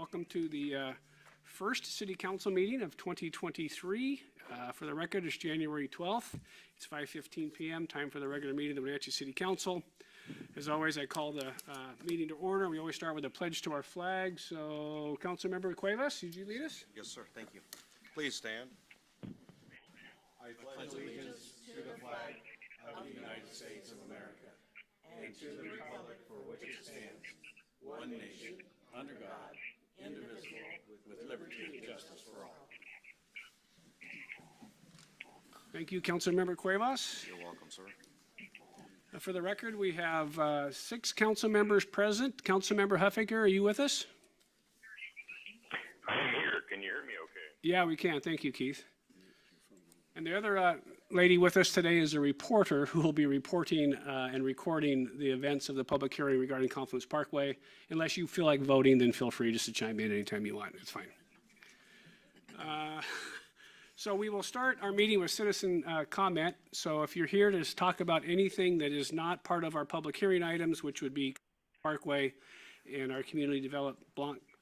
Welcome to the first City Council meeting of 2023. For the record, it's January 12th. It's 5:15 p.m., time for the regular meeting of the Wenatchee City Council. As always, I call the meeting to order. We always start with a pledge to our flag. So, Councilmember Cuevas, would you lead us? Yes, sir. Thank you. Please stand. I pledge allegiance to the flag of the United States of America and to the republic for which it stands, one nation, under God, indivisible, with liberty and justice for all. Thank you, Councilmember Cuevas. You're welcome, sir. For the record, we have 6 council members present. Councilmember Huffaker, are you with us? I'm here. Can you hear me okay? Yeah, we can. Thank you, Keith. And the other lady with us today is a reporter who will be reporting and recording the events of the public hearing regarding Confluence Parkway. Unless you feel like voting, then feel free just to chime in anytime you want. It's fine. So we will start our meeting with citizen comment. So if you're here to talk about anything that is not part of our public hearing items, which would be Parkway and our community development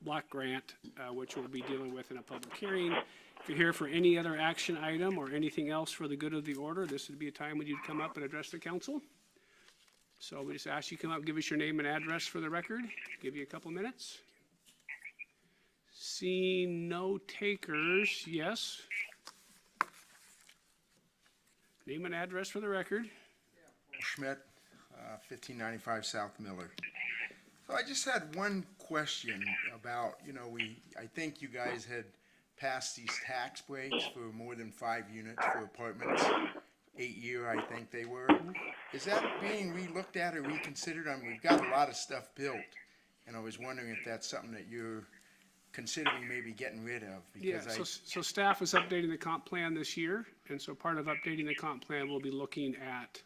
block grant, which we'll be dealing with in a public hearing. If you're here for any other action item or anything else for the good of the order, this would be a time when you'd come up and address the council. So we just ask you to come up, give us your name and address for the record. Give you a couple minutes. Seeing no takers, yes. Name and address for the record. Schmidt, 1595 South Miller. So I just had one question about, I think you guys had passed these tax breaks for more than 5 units for apartments, 8-year I think they were. Is that being re-looked at or reconsidered? I mean, we've got a lot of stuff built, and I was wondering if that's something that you're considering maybe getting rid of. Yeah, Because so staff is updating the comp plan this year, and so part of updating the comp plan, we'll be looking at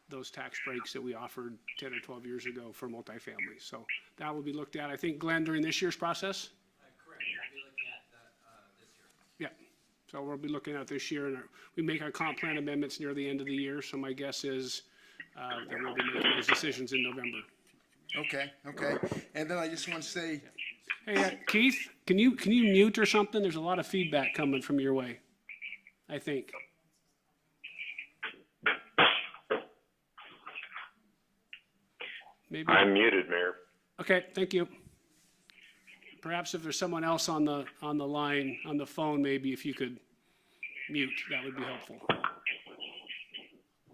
those tax breaks that we offered 10 or 12 years ago for multifamily. So that will be looked at, I think, Glenn, during this year's process? Correct, we'll be looking at that this year. Yeah, so we'll be looking at this year, and we make our comp plan amendments near the end of the year, so my guess is that we'll be making those decisions in November. Okay. And then I just want to say, Hey, Keith, can you mute or something? There's a lot of feedback coming from your way, I think. Maybe. I'm muted, Mayor. Okay, thank you. Perhaps if there's someone else on the line, on the phone, maybe if you could mute, that would be helpful.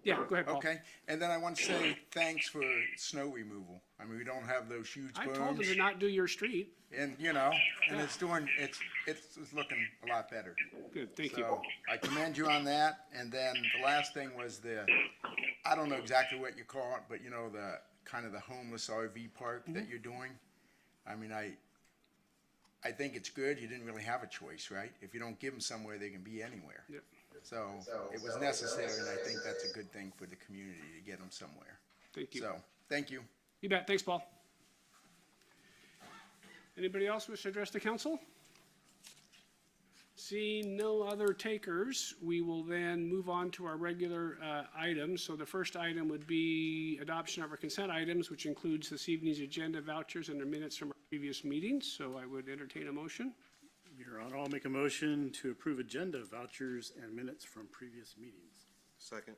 Yeah, go ahead, Paul. okay. And then I want to say thanks for snow removal. I mean, we don't have those huge I berms. told them to not do your street. And, it's looking a lot better. Good, thank you. So I commend you on that. And then the last thing was I don't know exactly what you call it, but the kind of the homeless RV park that you're doing. I mean, I think it's good. You didn't really have a choice, right? If you don't give them somewhere, they can be anywhere. Yep. So it was necessary, and I think that's a good thing for the community to get them somewhere. Thank you. So, thank you. You bet. Thanks, Paul. Anybody else wish to address the council? Seeing no other takers, we will then move on to our regular items. So the first item would be adoption of our consent items, which includes this evening's agenda, vouchers, and the minutes from our previous meetings. So I would entertain a motion. Your Honor, I'll make a motion to approve agenda, vouchers, and minutes from previous meetings. Second.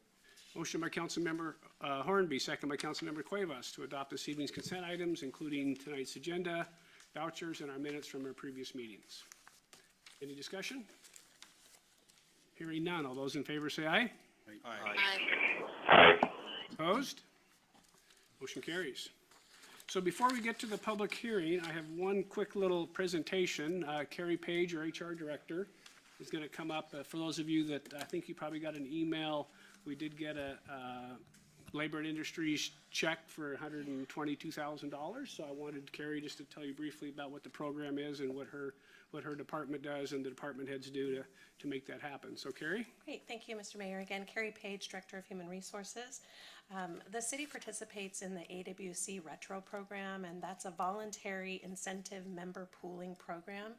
Motion by Councilmember Hornby, second by Councilmember Cuevas to adopt this evening's consent items, including tonight's agenda, vouchers, and our minutes from our previous meetings. Any discussion? Hearing none. All those in favor say aye. Aye. Opposed? Motion carries. So before we get to the public hearing, I have one quick little presentation. Carrie Page, our HR director, is going to come up. For those of you that I think you probably got an email, we did get a Labor and Industries check for $122,000. So I wanted Carrie just to tell you briefly about what the program is and what her department does and the department heads do to make that happen. So Carrie? Great, thank you, Mr. Mayor. Again, Carrie Page, Director of Human Resources. The city participates in the AWC Retro program, and that's a voluntary incentive member pooling program.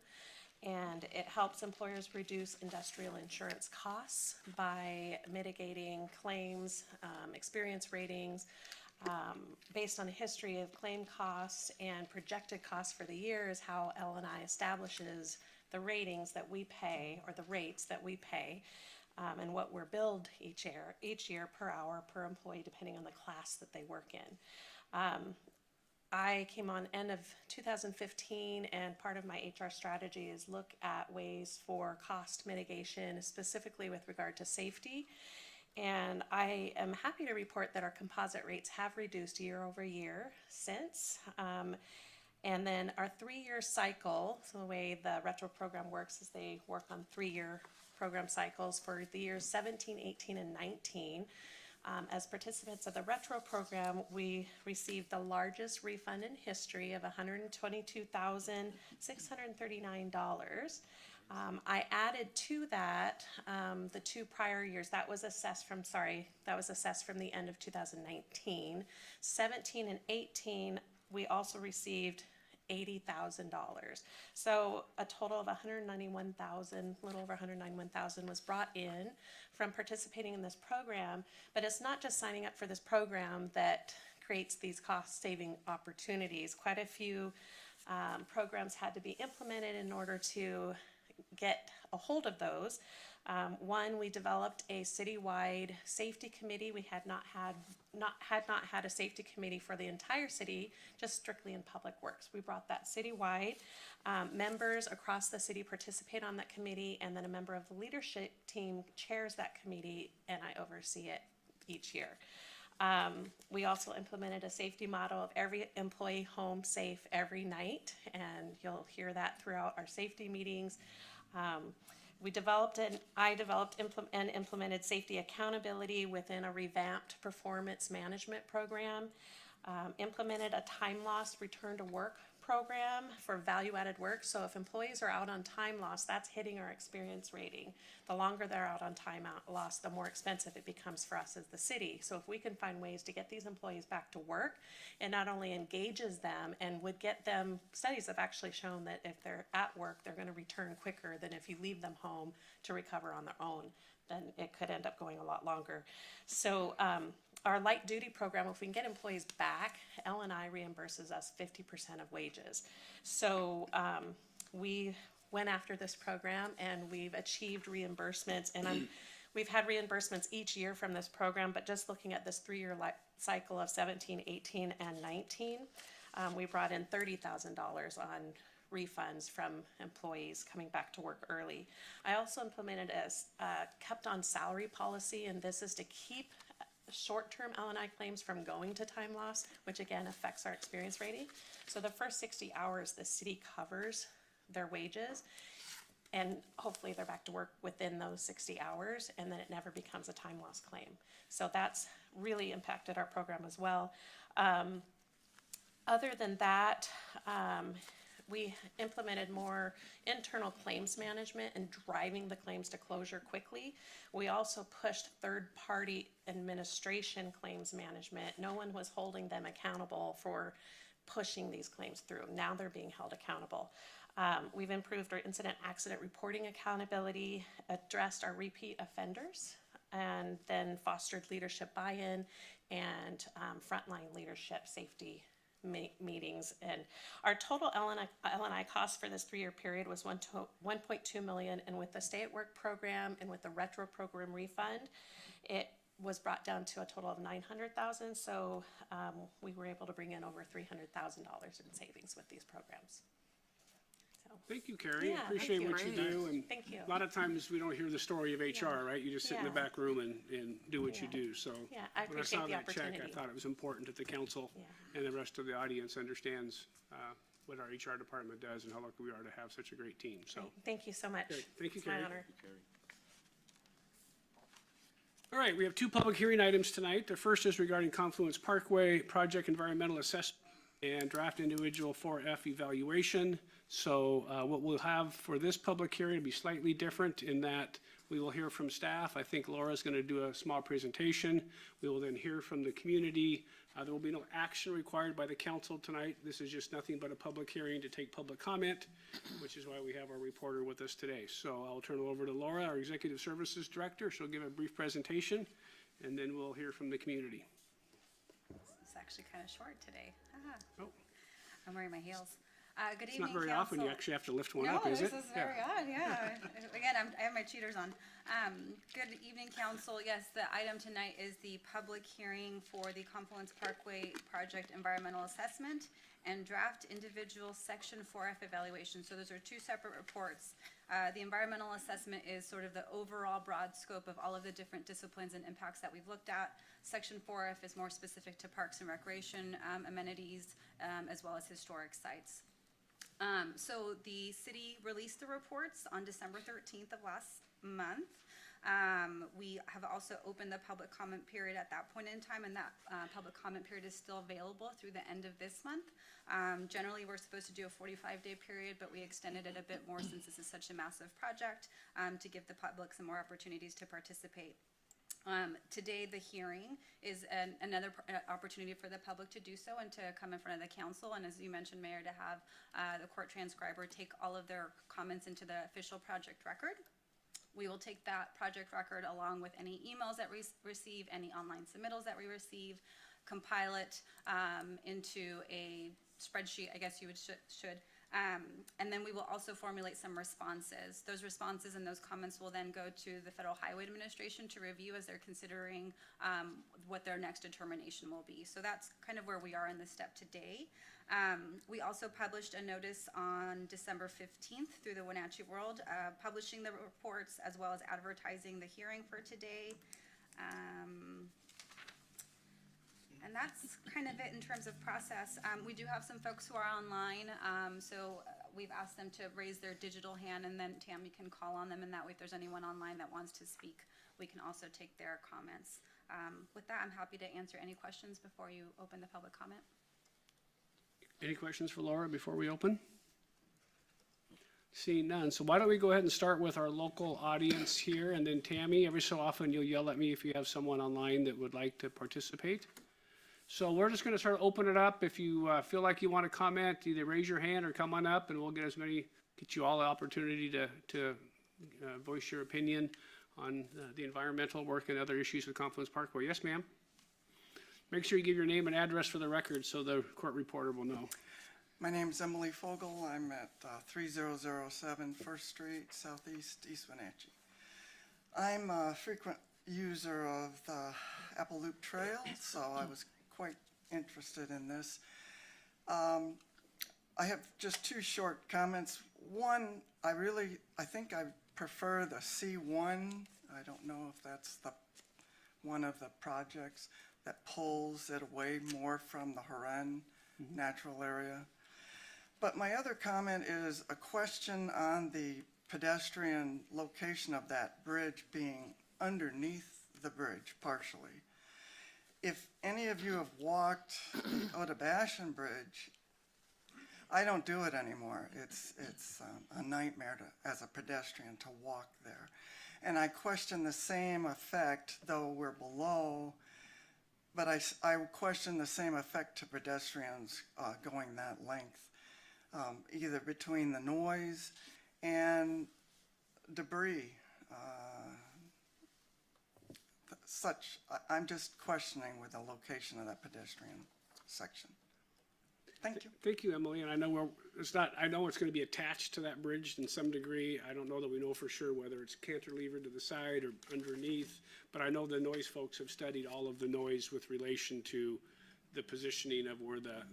And it helps employers reduce industrial insurance costs by mitigating claims, experience ratings, based on a history of claim costs and projected costs for the year is how L&I establishes the ratings that we pay, or the rates that we pay, and what we're billed each year per hour, per employee, depending on the class that they work in. I came on end of 2015, and part of my HR strategy is look at ways for cost mitigation, specifically with regard to safety. And I am happy to report that our composite rates have reduced year over year since. And then our 3-year cycle, so the way the retro program works is they work on 3-year program cycles for the years 17, 18, and 19. As participants of the retro program, we received the largest refund in history of $122,639. I added to that the 2 prior years. That was assessed from the end of 2019. 17 and 18, we also received $80,000. So a total of $191,000, a little over $191,000 was brought in from participating in this program. But it's not just signing up for this program that creates these cost-saving opportunities. Quite a few programs had to be implemented in order to get a hold of those. One, we developed a citywide safety committee. We had not had a safety committee for the entire city, just strictly in public works. We brought that citywide. Members across the city participate on that committee, and then a member of the leadership team chairs that committee, and I oversee it each year. We also implemented a safety model of every employee home safe every night, and you'll hear that throughout our safety meetings. I developed and implemented safety accountability within a revamped performance management program, implemented a time loss return to work program for value-added work. So if employees are out on time loss, that's hitting our experience rating. The longer they're out on time loss, the more expensive it becomes for us as the city. So if we can find ways to get these employees back to work, it not only engages them and would get them, studies have actually shown that if they're at work, they're going to return quicker than if you leave them home to recover on their own. Then it could end up going a lot longer. So our light duty program, if we can get employees back, L&I reimburses us 50% of wages. So we went after this program, and we've achieved reimbursements, and we've had reimbursements each year from this program, but just looking at this 3-year cycle of 17, 18, and 19, we brought in $30,000 on refunds from employees coming back to work early. I also implemented a kept on salary policy, and this is to keep short-term L&I claims from going to time loss, which again affects our experience rating. So the first 60 hours, the city covers their wages, and hopefully they're back to work within those 60 hours, and then it never becomes a time loss claim. So that's really impacted our program as well. Other than that, we implemented more internal claims management and driving the claims to closure quickly. We also pushed third-party administration claims management. No one was holding them accountable for pushing these claims through. Now they're being held accountable. We've improved our incident accident reporting accountability, addressed our repeat offenders, and then fostered leadership buy-in and frontline leadership safety meetings. And our total L&I cost for this 3-year period was $1.2 million, and with the Stay at Work program and with the retro program refund, it was brought down to a total of $900,000. So we were able to bring in over $300,000 in savings with these programs. Thank you, Carrie. Yeah, Appreciate thank you. what you do. And Thank you. a lot of times we don't hear the story of HR, right? You just sit in the Yeah. back room and do what you Yeah. do. So Yeah, I when I saw appreciate the that check, I opportunity. thought it was important that the council Yeah. and the rest of the audience understands what our HR department does and how lucky we are to have such a great team. So, Thank you so much. Great. Thank you, It's my Carrie. honor. all right, we have 2 public hearing items tonight. The first is regarding Confluence Parkway Project Environmental Assessment and Draft Individual 4F Evaluation. So what we'll have for this public hearing will be slightly different in that we will hear from staff. I think Laura's going to do a small presentation. We will then hear from the community. There will be no action required by the council tonight. This is just nothing but a public hearing to take public comment, which is why we have our reporter with us today. So I'll turn it over to Laura, our Executive Services Director. She'll give a brief presentation, and then we'll hear from the community. It's actually kind of short today. Oh, I'm wearing my heels. Good it's evening, not very often you council. actually have to lift one No, up, is it? this is very odd, yeah. Again, I have my cheaters on. Good evening, council. Yes, the item tonight is the public hearing for the Confluence Parkway Project Environmental Assessment and draft individual Section 4F evaluation. So those are two separate reports. The environmental assessment is sort of the overall broad scope of all of the different disciplines and impacts that we've looked at. Section 4F is more specific to parks and recreation amenities, as well as historic sites. So the city released the reports on December 13th of last month. We have also opened the public comment period at that point in time, and that public comment period is still available through the end of this month. Generally, we're supposed to do a 45-day period, but we extended it a bit more since this is such a massive project to give the public some more opportunities to participate. Today, the hearing is another opportunity for the public to do so and to come in front of the council. And as you mentioned, Mayor, to have the court transcriber take all of their comments into the official project record. We will take that project record along with any emails that we receive, any online submittals that we receive, compile it into a spreadsheet, I guess you should. And then we will also formulate some responses. Those responses and those comments will then go to the Federal Highway Administration to review as they're considering what their next determination will be. So that's kind of where we are in this step today. We also published a notice on December 15th through the Wenatchee World, publishing the reports as well as advertising the hearing for today. And that's kind of it in terms of process. We do have some folks who are online, so we've asked them to raise their digital hand, and then Tammy can call on them, and that way if there's anyone online that wants to speak, we can also take their comments. With that, I'm happy to answer any questions before you open the public comment. Any questions for Laura before we open? Seeing none, so why don't we go ahead and start with our local audience here, and then Tammy, every so often you'll yell at me if you have someone online that would like to participate. So we're just gonna start opening it up. If you feel like you wanna comment, either raise your hand or come on up, and we'll get you all the opportunity to voice your opinion on the environmental work and other issues with Confluence Parkway. Yes, ma'am? Make sure you give your name and address for the record so the court reporter will know. My name's Emily Fogel. I'm at 3007 First Street, Southeast, East Wenatchee. I'm a frequent user of the Apple Loop Trail, so I was quite interested in this. I have just two short comments. One, I think I prefer the C1. I don't know if that's one of the projects that pulls it away more from the Huron natural area. But my other comment is a question on the pedestrian location of that bridge being underneath the bridge partially. If any of you have walked the Odebashan Bridge, I don't do it anymore. It's a nightmare as a pedestrian to walk there. And I question the same effect, though we're below, but I question the same effect to pedestrians going that length, either between the noise and debris. I'm just questioning with the location of that pedestrian section. Thank you. Thank you, Emily, and I know I know it's gonna be attached to that bridge in some degree. I don't know that we know for sure whether it's cantilevered to the side or underneath, but I know the noise folks have studied all of the noise with relation to the positioning of where the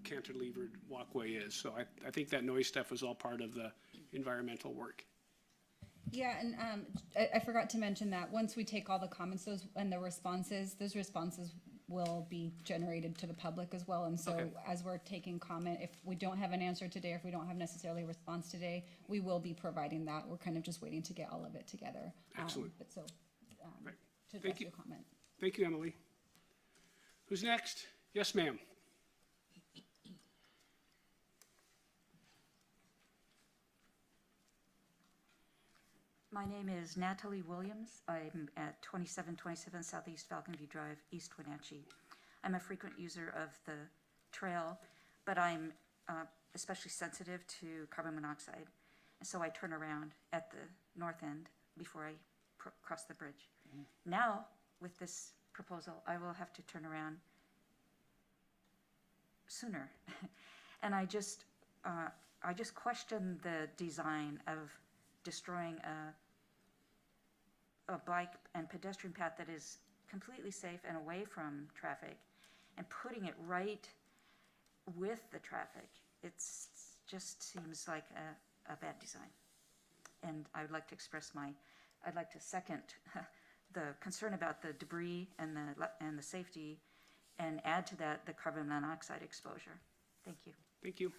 cantilevered walkway is. So I think that noise stuff was all part of the environmental work. Yeah, and I forgot to mention that once we take all the comments and the responses, those responses will be generated to the public as well. And so Okay. as we're taking comment, if we don't have an answer today, or if we don't have necessarily a response today, we will be providing that. We're kind of just waiting to get all of it together. Excellent. But so, Right. to Thank address you. your comment. Thank you, Emily. Who's next? Yes, ma'am. My name is Natalie Williams. I'm at 2727 Southeast Falcon View Drive, East Wenatchee. I'm a frequent user of the trail, but I'm especially sensitive to carbon monoxide. And so I turn around at the north end before I cross the bridge. Now, with this proposal, I will have to turn around sooner. And I just question the design of destroying a bike and pedestrian path that is completely safe and away from traffic and putting it right with the traffic. It's just seems like a bad design. And I would like to I'd like to second the concern about the debris and the safety, and add to that the carbon monoxide exposure. Thank you. Thank you.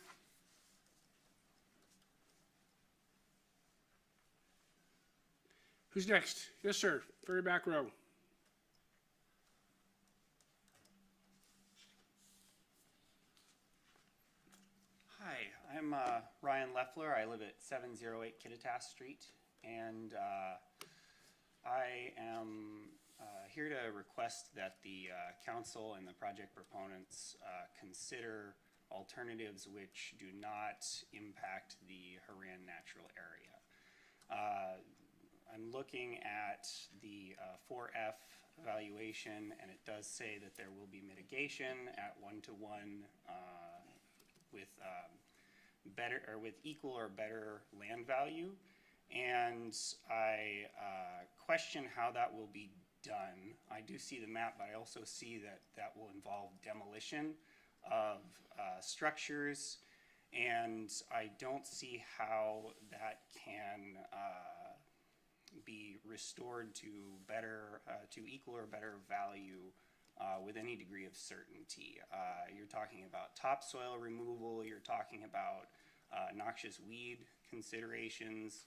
Who's next? Yes, sir. Very back row. Hi, I'm Ryan Leffler. I live at 708 Kittitas Street, and I am here to request that the council and the project proponents consider alternatives which do not impact the Haran natural area. I'm looking at the 4F evaluation, and it does say that there will be mitigation at 1-to-1 with with equal or better land value, and I question how that will be done. I do see the map, but I also see that that will involve demolition of structures, and I don't see how that can be restored to better, to equal or better value with any degree of certainty. You're talking about topsoil removal, you're talking about noxious weed considerations,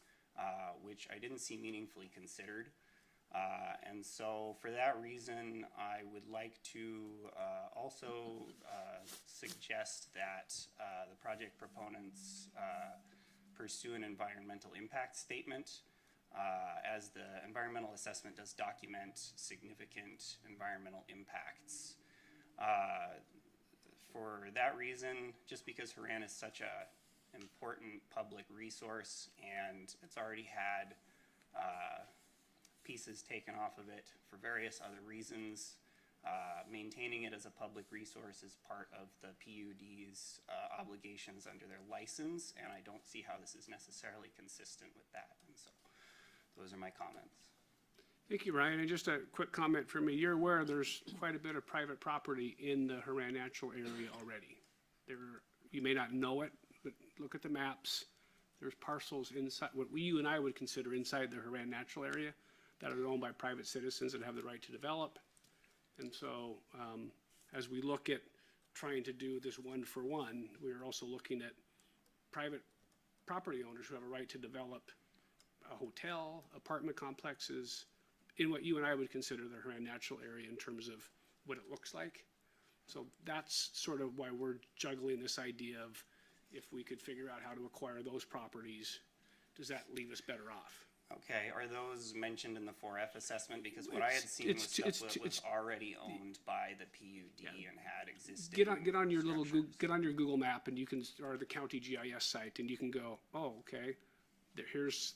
which I didn't see meaningfully considered. And so for that reason, I would like to also suggest that the project proponents pursue an environmental impact statement, as the environmental assessment does document significant environmental impacts. For that reason, just because Haran is such a important public resource and it's already had pieces taken off of it for various other reasons, maintaining it as a public resource is part of the PUD's obligations under their license, and I don't see how this is necessarily consistent with that. And so those are my comments. Thank you, Ryan. And just a quick comment from me. You're aware there's quite a bit of private property in the Haran natural area already. You may not know it, but look at the maps. There's parcels inside, what you and I would consider inside the Haran natural area, that are owned by private citizens that have the right to develop. And so as we look at trying to do this one-for-one, we're also looking at private property owners who have a right to develop a hotel, apartment complexes, in what you and I would consider the Haran natural area in terms of what it looks like. So that's sort of why we're juggling this idea of if we could figure out how to acquire those properties, does that leave us better off? Okay, are those mentioned in the 4F assessment? Because what I had seen was stuff that was already owned by the PUD and had existing. Get on your Google map, and you can, or the county GIS site, and you can go, oh, okay, here's,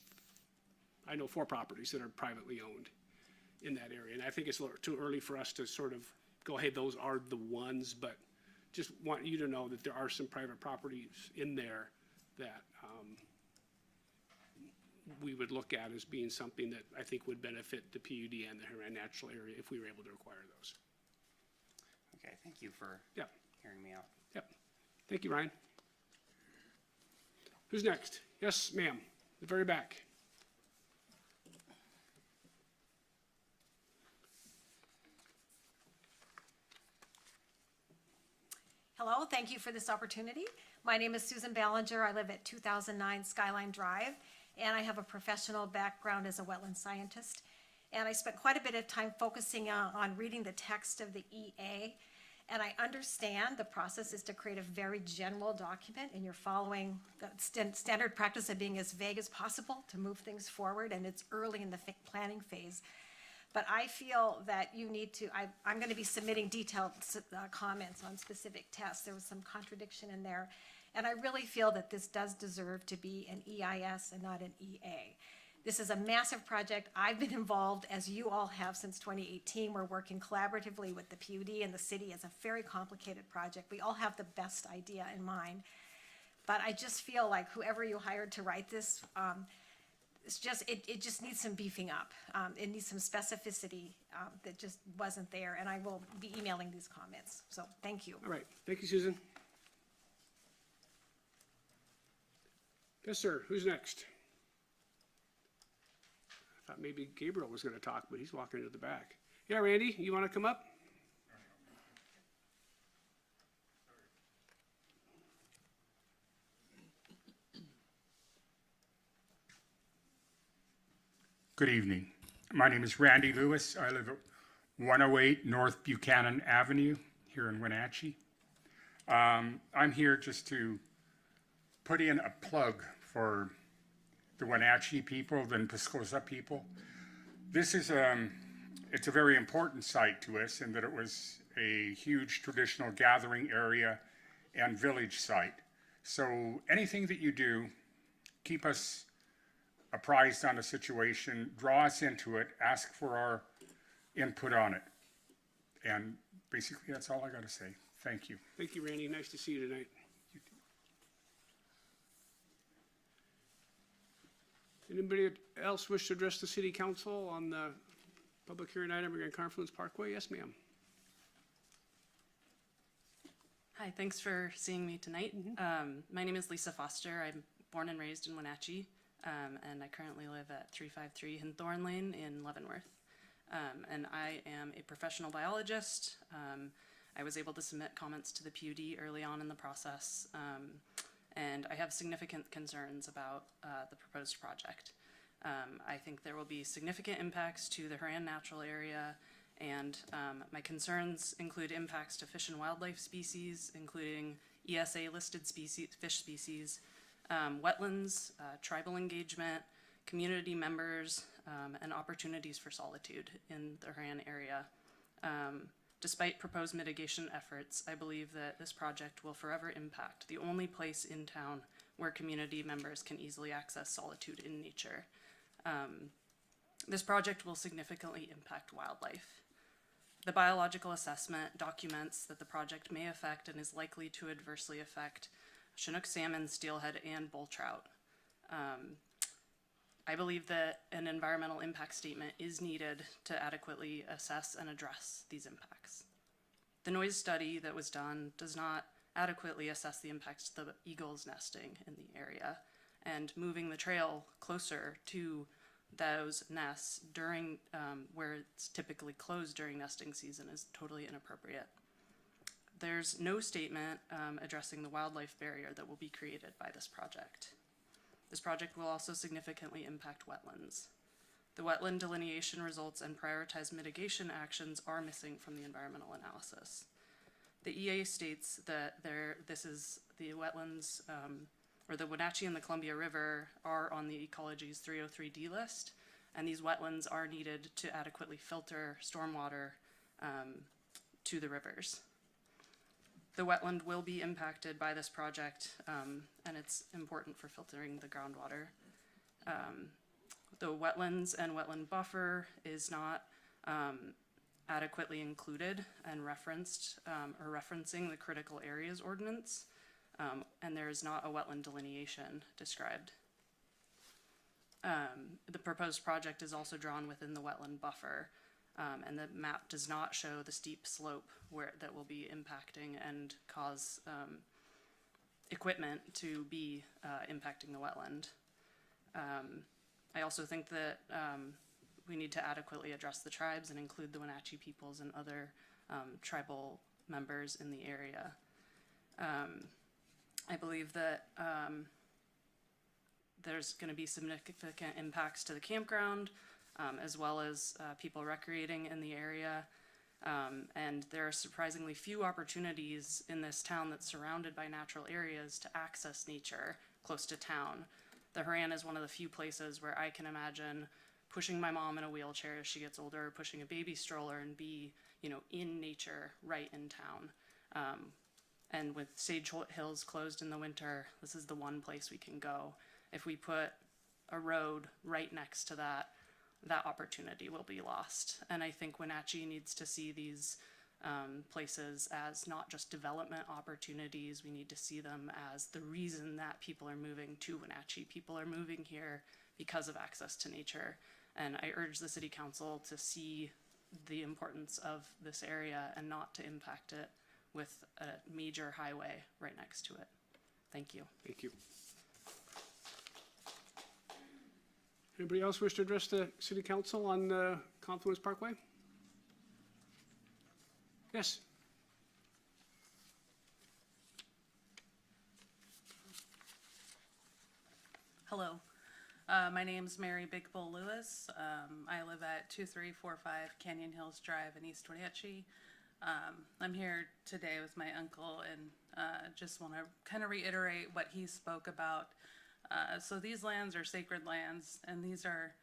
I know 4 properties that are privately owned in that area. And I think it's a little too early for us to sort of go, hey, those are the ones, but just want you to know that there are some private properties in there that we would look at as being something that I think would benefit the PUD and the Haran natural area if we were able to acquire those. Okay, thank you for hearing me out. Yep. Thank you, Ryan. Who's next? Yes, ma'am, the very back. Hello, thank you for this opportunity. My name is Susan Ballinger. I live at 2009 Skyline Drive, and I have a professional background as a wetland scientist. And I spent quite a bit of time focusing on reading the text of the EA. And I understand the process is to create a very general document, and you're following the standard practice of being as vague as possible to move things forward, and it's early in the planning phase. But I feel that you need to, I'm going to be submitting detailed comments on specific tests. There was some contradiction in there. And I really feel that this does deserve to be an EIS and not an EA. This is a massive project. I've been involved, as you all have, since 2018. We're working collaboratively with the PUD and the city. It's a very complicated project. We all have the best idea in mind. But I just feel like whoever you hired to write this, it just needs some beefing up. It needs some specificity that just wasn't there, and I will be emailing these comments. So thank you. All right, thank you, Susan. Yes, sir, who's next? I thought maybe Gabriel was gonna talk, but he's walking to the back. Yeah, Randy, you wanna come up? Good evening. My name is Randy Lewis. I live at 108 North Buchanan Avenue here in Wenatchee. I'm here just to put in a plug for the Wenatchee people, the Piscosa people. This is it's a very important site to us in that it was a huge traditional gathering area and village site. So anything that you do, keep us apprised on the situation, draw us into it, ask for our input on it. And basically, that's all I got to say. Thank you. Thank you, Randy, nice to see you tonight. Anybody else wish to address the city council on the public hearing item regarding Confluence Parkway? Yes, ma'am. Hi, thanks for seeing me tonight. My name is Lisa Foster. I'm born and raised in Wenatchee, and I currently live at 353 Hinthorn Lane in Leavenworth. And I am a professional biologist. I was able to submit comments to the PUD early on in the process, and I have significant concerns about the proposed project. I think there will be significant impacts to the Huron natural area, and my concerns include impacts to fish and wildlife species, including ESA listed species, fish species, wetlands, tribal engagement, community members, and opportunities for solitude in the Huron area. Despite proposed mitigation efforts, I believe that this project will forever impact the only place in town where community members can easily access solitude in nature. This project will significantly impact wildlife. The biological assessment documents that the project may affect and is likely to adversely affect Chinook salmon, steelhead, and bull trout. I believe that an environmental impact statement is needed to adequately assess and address these impacts. The noise study that was done does not adequately assess the impacts to the eagles nesting in the area, and moving the trail closer to those nests during where it's typically closed during nesting season is totally inappropriate. There's no statement addressing the wildlife barrier that will be created by this project. This project will also significantly impact wetlands. The wetland delineation results and prioritized mitigation actions are missing from the environmental analysis. The EA states that the wetlands, or the Wenatchee and the Columbia River are on the Ecology's 303D list, and these wetlands are needed to adequately filter stormwater to the rivers. The wetland will be impacted by this project, and it's important for filtering the groundwater. The wetlands and wetland buffer is not adequately included and referenced or referencing the critical areas ordinance, and there is not a wetland delineation described. The proposed project is also drawn within the wetland buffer, and the map does not show the steep slope that will be impacting and cause equipment to be impacting the wetland. I also think that we need to adequately address the tribes and include the Wenatchee peoples and other tribal members in the area. I believe that there's going to be significant impacts to the campground, as well as people recreating in the area. And there are surprisingly few opportunities in this town that's surrounded by natural areas to access nature close to town. The Huron is one of the few places where I can imagine pushing my mom in a wheelchair as she gets older, pushing a baby stroller and be, in nature right in town. And with Sage Hills closed in the winter, this is the one place we can go. If we put a road right next to that, that opportunity will be lost. And I think Wenatchee needs to see these places as not just development opportunities. We need to see them as the reason that people are moving to Wenatchee. People are moving here because of access to nature. And I urge the city council to see the importance of this area and not to impact it with a major highway right next to it. Thank you. Thank you. Anybody else wish to address the city council on the Confluence Parkway? Yes. Hello. My name's Mary Big Bull Lewis. I live at 2345 Canyon Hills Drive in East Wenatchee. I'm here today with my uncle and just want to kind of reiterate what he spoke about. So these lands are sacred lands, and these are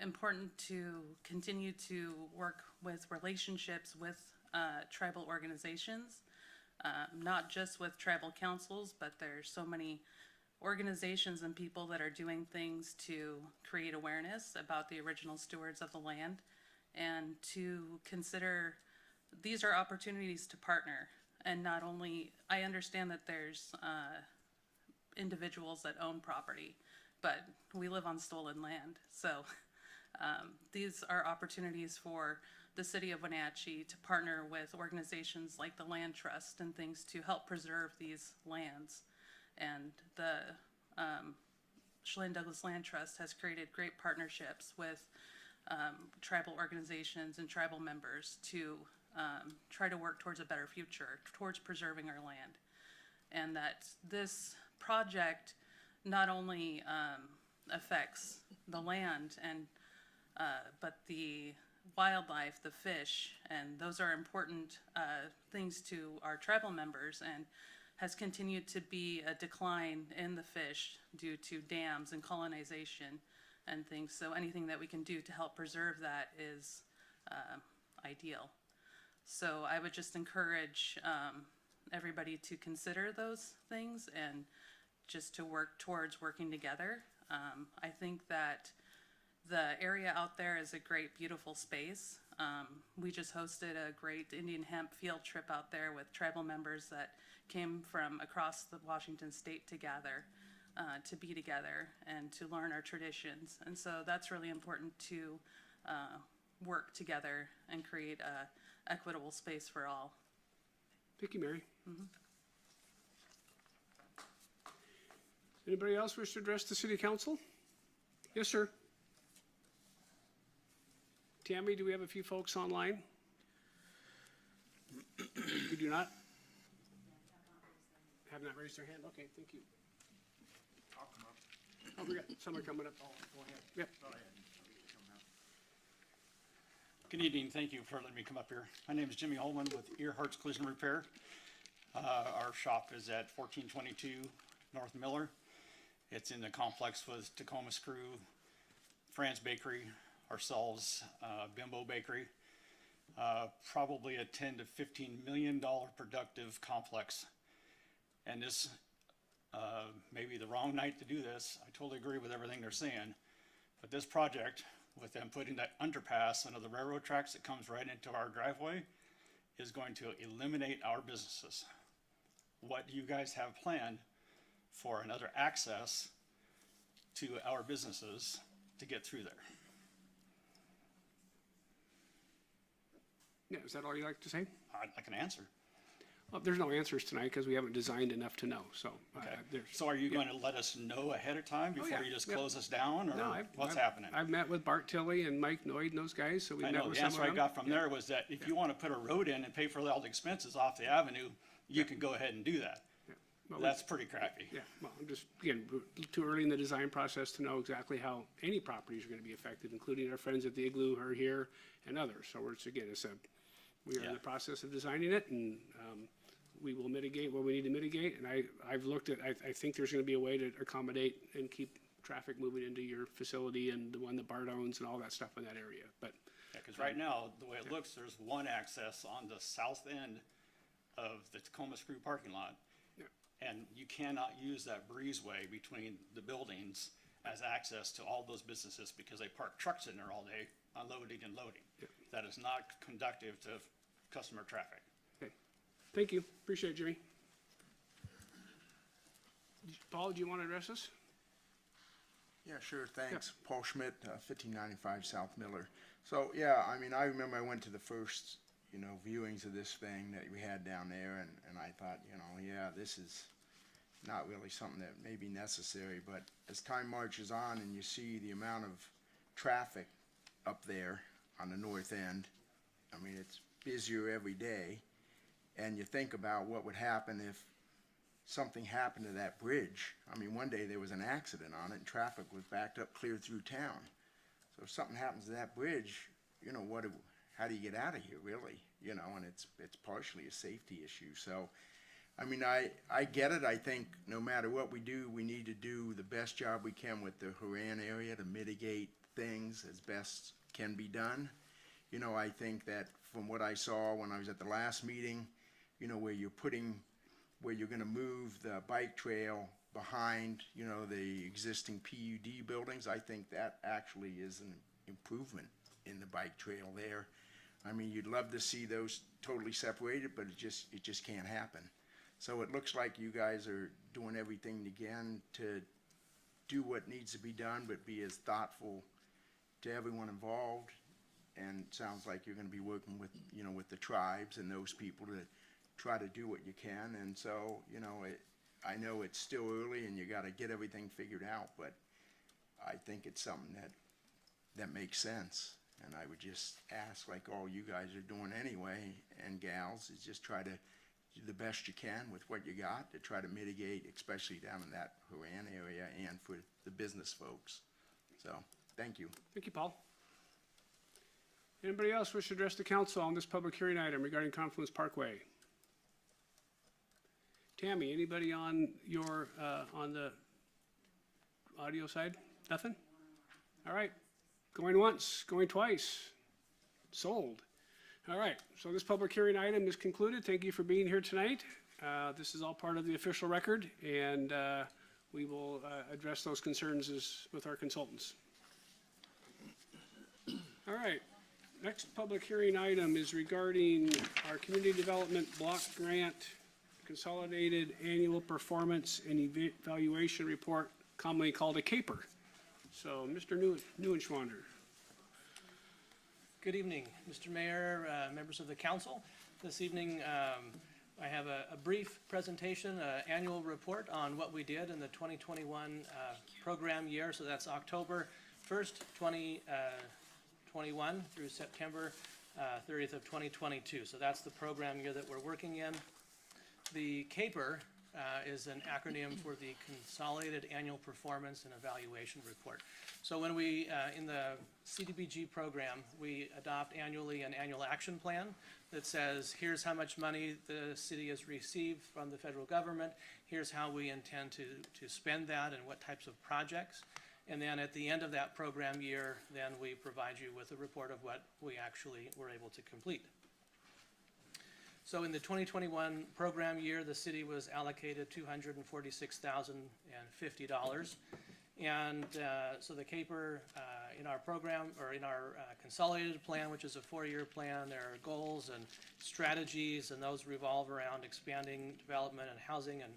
important to continue to work with relationships with tribal organizations, not just with tribal councils, but there's so many organizations and people that are doing things to create awareness about the original stewards of the land, and to consider these are opportunities to partner. And not only, I understand that there's individuals that own property, but we live on stolen land. So these are opportunities for the city of Wenatchee to partner with organizations like the Land Trust and things to help preserve these lands. And the Chelan Douglas Land Trust has created great partnerships with tribal organizations and tribal members to try to work towards a better future, towards preserving our land. And that this project not only affects the land and but the wildlife, the fish, and those are important things to our tribal members, and has continued to be a decline in the fish due to dams and colonization and things. So anything that we can do to help preserve that is ideal. So I would just encourage everybody to consider those things and just to work towards working together. I think that the area out there is a great, beautiful space. We just hosted a great Indian hemp field trip out there with tribal members that came from across the Washington state to gather, to be together and to learn our traditions. And so that's really important to work together and create a equitable space for all. Thank you, Mary. Anybody else wish to address the city council? Yes, sir. Tammy, do we have a few folks online? We do not? Have not raised their hand? Okay, thank you. Oh, we got some are coming up. Go ahead. Yep. Go ahead. Good evening. Thank you for letting me come up here. My name is Jimmy Holman with Earhart's Collision Repair. Our shop is at 1422 North Miller. It's in the complex with Tacoma Screw, Fran's Bakery, ourselves, Bimbo Bakery. Probably a $10 to $15 million productive complex. And this may be the wrong night to do this. I totally agree with everything they're saying. But this project, with them putting that underpass under the railroad tracks that comes right into our driveway, is going to eliminate our businesses. What do you guys have planned for another access to our businesses to get through there? Yeah, is that all you'd like to say? I'd like an answer. Well, there's no answers tonight because we haven't designed enough to know, so. Okay. So are you going to let us know ahead of time before you just close us down, or No, what's happening? I've met with Bart Tilley and Mike Noyd and those guys, so we I met know, with the some of them. answer I got from there was that if you want to put a road in and pay for all the expenses off the avenue, you can go ahead and do that. Well, That's pretty crappy. Yeah, well, I'm just, again, too early in the design process to know exactly how any properties are gonna be affected, including our friends at the Igloo who are here and others. So we're, again, we are in the process of designing it, and we will mitigate what we need to mitigate. And I've looked at, I think there's gonna be a way to accommodate and keep traffic moving into your facility and the one that Bart owns and all that stuff in that area, but. Yeah, because right now, the way it looks, there's one access on the south end of the Tacoma Screw parking lot. Yeah. And you cannot use that breezeway between the buildings as access to all those businesses because they park trucks in there all day, unloading and loading. That is not conductive to customer traffic. Okay, thank you, appreciate it, Jimmy. Paul, do you want to address this? Yeah, sure, thanks. Paul Schmidt, 1595 South Miller. So, yeah, I mean, I remember I went to the first, viewings of this thing that we had down there, and I thought, yeah, this is not really something that may be necessary, but as time marches on and you see the amount of traffic up there on the north end, I mean, it's busier every day, and you think about what would happen if something happened to that bridge. I mean, one day there was an accident on it and traffic was backed up clear through town. So if something happens to that bridge, how do you get out of here, really? And it's partially a safety issue. So, I mean, I get it. I think no matter what we do, we need to do the best job we can with the Haran area to mitigate things as best can be done. I think that from what I saw when I was at the last meeting, where you're gonna move the bike trail behind, the existing PUD buildings, I think that actually is an improvement in the bike trail there. I mean, you'd love to see those totally separated, but it just can't happen. So it looks like you guys are doing everything again to do what needs to be done, but be as thoughtful to everyone involved. And it sounds like you're gonna be working with, with the tribes and those people to try to do what you can. And so, I know it's still early and you gotta get everything figured out, but I think it's something that makes sense. And I would just ask, like all you guys are doing anyway, and gals, is just try to do the best you can with what you got to try to mitigate, especially down in that Haran area and for the business folks. So, thank you. Thank you, Paul. Anybody else wish to address the council on this public hearing item regarding Confluence Parkway? Tammy, anybody on on the audio side? Nothing? All right, going once, going twice, sold. All right, so this public hearing item is concluded. Thank you for being here tonight. This is all part of the official record, and we will address those concerns with our consultants. All right, next public hearing item is regarding our Community Development Block Grant Consolidated Annual Performance and Evaluation Report, commonly called a CAPER. So, Mr. Neuenschwander. Good evening, Mr. Mayor, members of the council. This evening, I have a brief presentation, annual report on what we did in the 2021 program year. So that's October 1st, 2021 through September 30th of 2022. So that's the program year that we're working in. The CAPER is an acronym for the Consolidated Annual Performance and Evaluation Report. So when we, in the CDBG program, we adopt annually an annual action plan that says, here's how much money the city has received from the federal government, here's how we intend to spend that and what types of projects. And then at the end of that program year, then we provide you with a report of what we actually were able to complete. So in the 2021 program year, the city was allocated $246,050. And so the CAPER in our program, or in our consolidated plan, which is a 4-year plan, there are goals and strategies, and those revolve around expanding development and housing and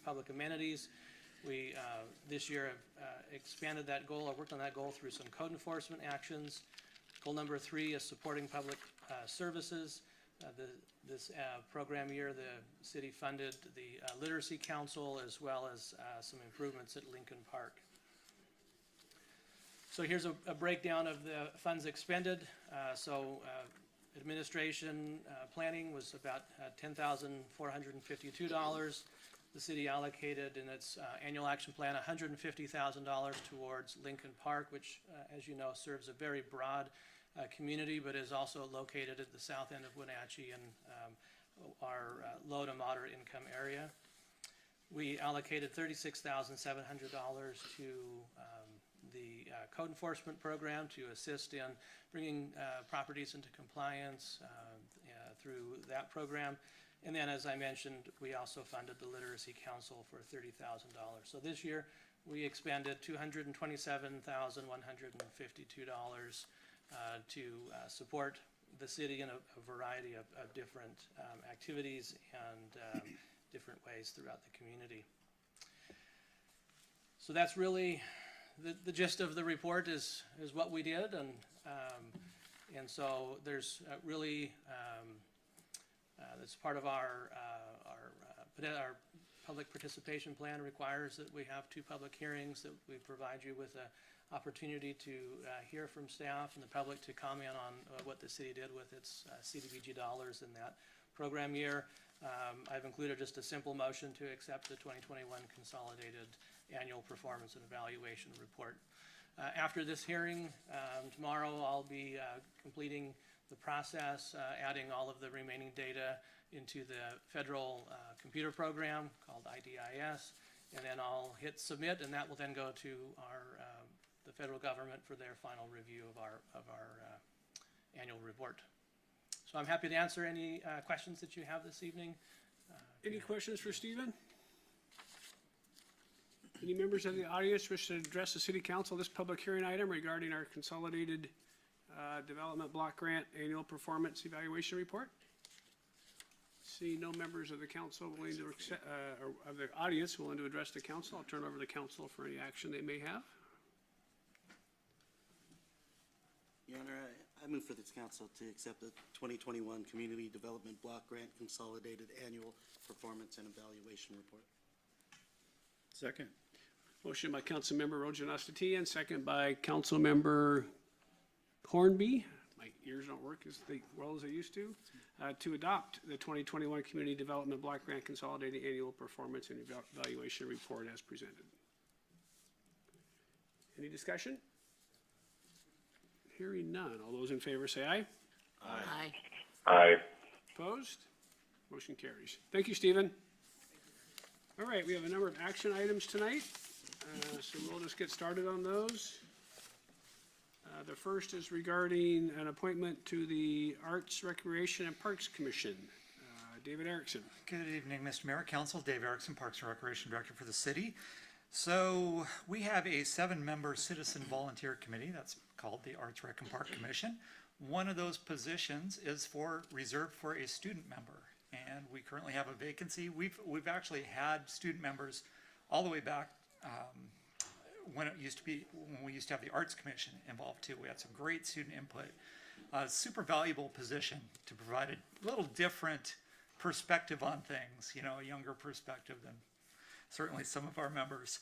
public amenities. We, this year, have expanded that goal, or worked on that goal through some code enforcement actions. Goal number 3 is supporting public services. This program year, the city funded the Literacy Council as well as some improvements at Lincoln Park. So here's a breakdown of the funds expended. Administration planning was about $10,452. The city allocated in its annual action plan $150,000 towards Lincoln Park, which, as you know, serves a very broad community, but is also located at the south end of Wenatchee and our low to moderate income area. We allocated $36,700 to the code enforcement program to assist in bringing properties into compliance through that program. And then, as I mentioned, we also funded the Literacy Council for $30,000. So this year, we expended $227,152 to support the city in a variety of different activities and different ways throughout the community. So that's really the gist of the report is what we did, and so there's really that's part of our public participation plan requires that we have 2 public hearings, that we provide you with an opportunity to hear from staff and the public to comment on what the city did with its CDBG dollars in that program year. I've included just a simple motion to accept the 2021 Consolidated Annual Performance and Evaluation Report. After this hearing, tomorrow I'll be completing the process, adding all of the remaining data into the federal computer program called IDIS, and then I'll hit submit, and that will then go to the federal government for their final review of our annual report. So I'm happy to answer any questions that you have this evening. Any questions for Stephen? Any members of the audience wish to address the City Council this public hearing item regarding our Consolidated Development Block Grant Annual Performance Evaluation Report? See no members of the council willing to accept, or of the audience willing to address the council. I'll turn over to the council for any action they may have. Your Honor, I move for this council to accept the 2021 Community Development Block Grant Consolidated Annual Performance and Evaluation Report. Second. Motion by Councilmember Rojanostatian, second by Councilmember Hornby. My ears don't work as well as they used to adopt the 2021 Community Development Block Grant Consolidated Annual Performance and Evaluation Report as presented. Any discussion? Hearing none. All those in favor say aye. Aye. Aye. Opposed? Motion carries. Thank you, Stephen. All right, we have a number of action items tonight, so we'll just get started on those. The first is regarding an appointment to the Arts, Recreation, and Parks Commission. David Erickson. Good evening, Mr. Mayor, Council. Dave Erickson, Parks and Recreation Director for the city. So we have a 7-member citizen volunteer committee that's called the Arts, Rec, and Park Commission. One of those positions is reserved for a student member, and we currently have a vacancy. We've actually had student members all the way back when we used to have the Arts Commission involved too. We had some great student input. Super valuable position to provide a little different perspective on things, you know, a younger perspective than certainly some of our members.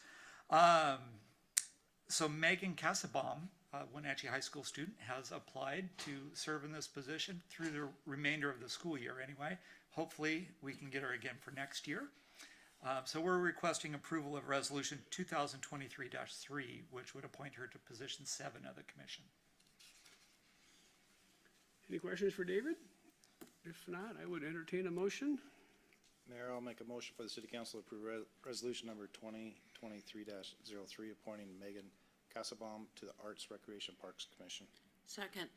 So Megan Kassabaum, a Wenatchee High School student, has applied to serve in this position through the remainder of the school year anyway. Hopefully we can get her again for next year. So we're requesting approval of Resolution 2023-3, which would appoint her to position 7 of the commission. Any questions for David? If not, I would entertain a motion. Mayor, I'll make a motion for the City Council to approve resolution number 2023-03, appointing Megan Kassabaum to the Arts, Recreation, Parks Commission. Second.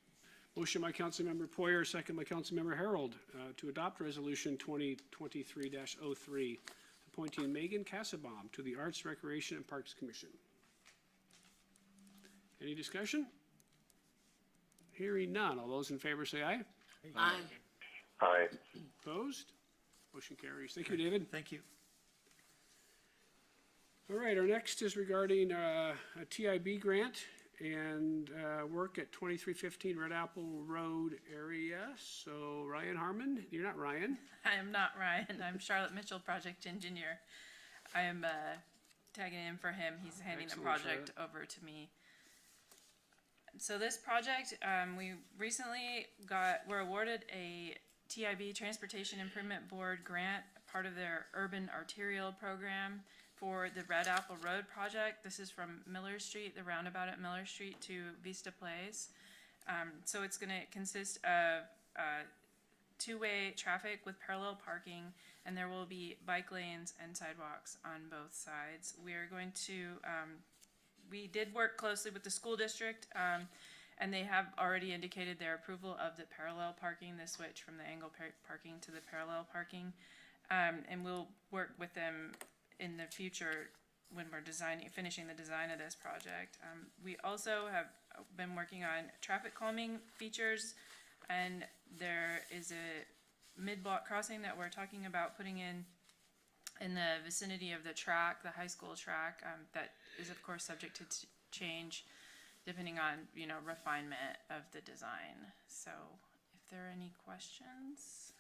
Motion by Councilmember Poyer, second by Councilmember Harold, to adopt Resolution 2023-03, appointing Megan Kassabaum to the Arts, Recreation, and Parks Commission. Any discussion? Hearing none. All those in favor say aye. Aye. Aye. Opposed? Motion carries. Thank you, David. Thank you. All right, our next is regarding a TIB grant and work at 2315 Red Apple Road area. So Ryan Harmon, you're not Ryan. I am not Ryan. I'm Charlotte Mitchell, project engineer. I am tagging in for him. He's handing the project over to me. So this project, we recently were awarded a TIB, Transportation Improvement Board grant, part of their urban arterial program for the Red Apple Road project. This is from Miller Street, the roundabout at Miller Street to Vista Place. So it's going to consist of two-way traffic with parallel parking, and there will be bike lanes and sidewalks on both sides. We are going to, we did work closely with the school district, and they have already indicated their approval of the parallel parking, the switch from the angle parking to the parallel parking. And we'll work with them in the future when we're finishing the design of this project. We also have been working on traffic calming features, and there is a mid-block crossing that we're talking about putting in the vicinity of the track, the high school track, that is of course subject to change depending on, refinement of the design. So if there are any questions?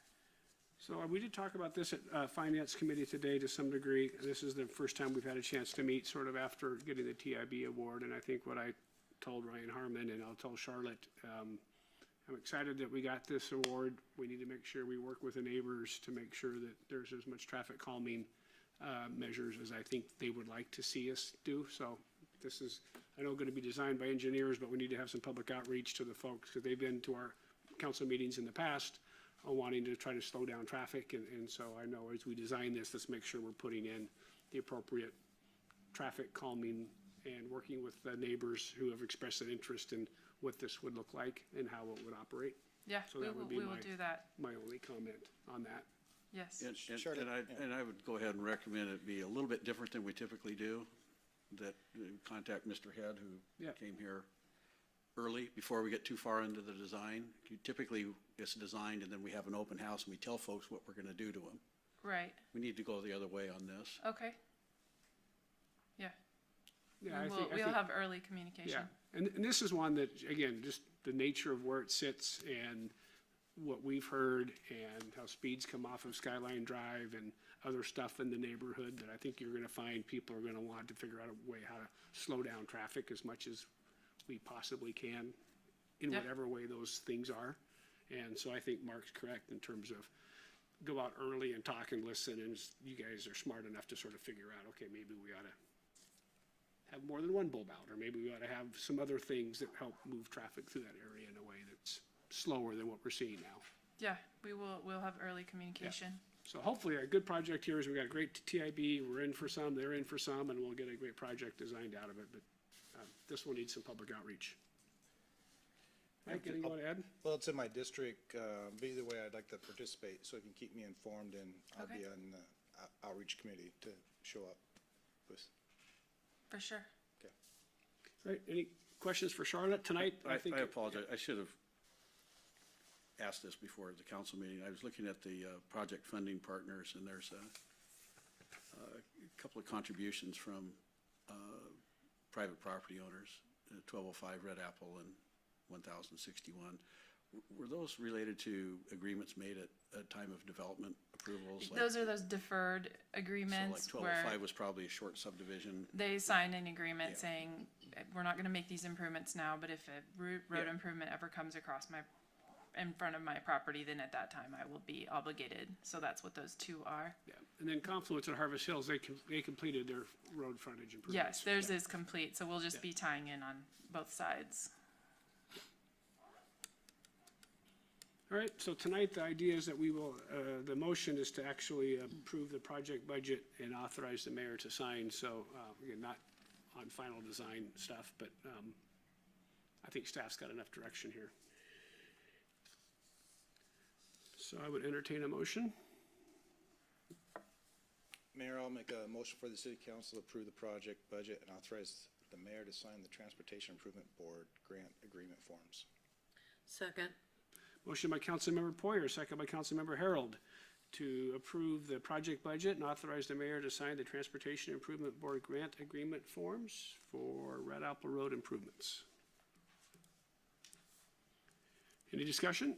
So we did talk about this at Finance Committee today to some degree. This is the first time we've had a chance to meet sort of after getting the TIB award. And I think what I told Ryan Harmon, and I'll tell Charlotte, I'm excited that we got this award. We need to make sure we work with the neighbors to make sure that there's as much traffic calming measures as I think they would like to see us do. So this is, I know, going to be designed by engineers, but we need to have some public outreach to the folks because they've been to our council meetings in the past wanting to try to slow down traffic. And so I know as we design this, let's make sure we're putting in the appropriate traffic calming and working with the neighbors who have expressed an interest in what this would look like and how it would operate. Yeah, So we that will, would be we will do that. my only comment on that. Yes. And I would go ahead and recommend it be a little bit different than we typically do, that contact Mr. Head, who came here early, before we get too far into the design. Typically, it's designed and then we have an open house and we tell folks what we're gonna do to them. Right. We need to go the other way on this. Okay. Yeah. Yeah, We'll have early communication. Yeah, and this is one that, again, just the nature of where it sits and what we've heard and how speeds come off of Skyline Drive and other stuff in the neighborhood that I think you're gonna find people are gonna want to figure out a way how to slow down traffic as much as we possibly can in whatever way those things are. And so I think Mark's correct in terms of go out early and talk and listen, and you guys are smart enough to sort of figure out, okay, maybe we ought to have more than one bulb out, or maybe we ought to have some other things that help move traffic through that area in a way that's slower than what we're seeing now. Yeah, we'll have early communication. So hopefully a good project here is we got a great TIB, we're in for some, they're in for some, and we'll get a great project designed out of it, but this one needs some public outreach. Mike, anything you want to add? Well, it's in my district, but either way, I'd like to participate, so you can keep me informed, and I'll be on the outreach committee to show up with. For sure. Okay. All right, any questions for Charlotte tonight? I apologize, I should have asked this before the council meeting. I was looking at the project funding partners, and there's a couple of contributions from private property owners, 1205 Red Apple and 1061. Were those related to agreements made at time of development approvals? Those are those deferred agreements So like 1205 was probably a short subdivision. they signed an agreement saying, we're not gonna make these improvements now, but if a road improvement ever comes across in front of my property, then at that time I will be obligated. So that's what those two are. Yeah, and then Confluence and Harvest Hills, they completed their road frontage improvements. Yes, theirs is complete, so we'll just be tying in on both sides. All right, so tonight the idea is that we will, the motion is to actually approve the project budget and authorize the mayor to sign. So again, not on final design stuff, but I think staff's got enough direction here. So I would entertain a motion. Mayor, I'll make a motion for the city council to approve the project budget and authorize the mayor to sign the Transportation Improvement Board grant agreement forms. Second. Motion by Councilmember Poyer, second by Councilmember Harold, to approve the project budget and authorize the mayor to sign the Transportation Improvement Board grant agreement forms for Red Apple Road improvements. Any discussion?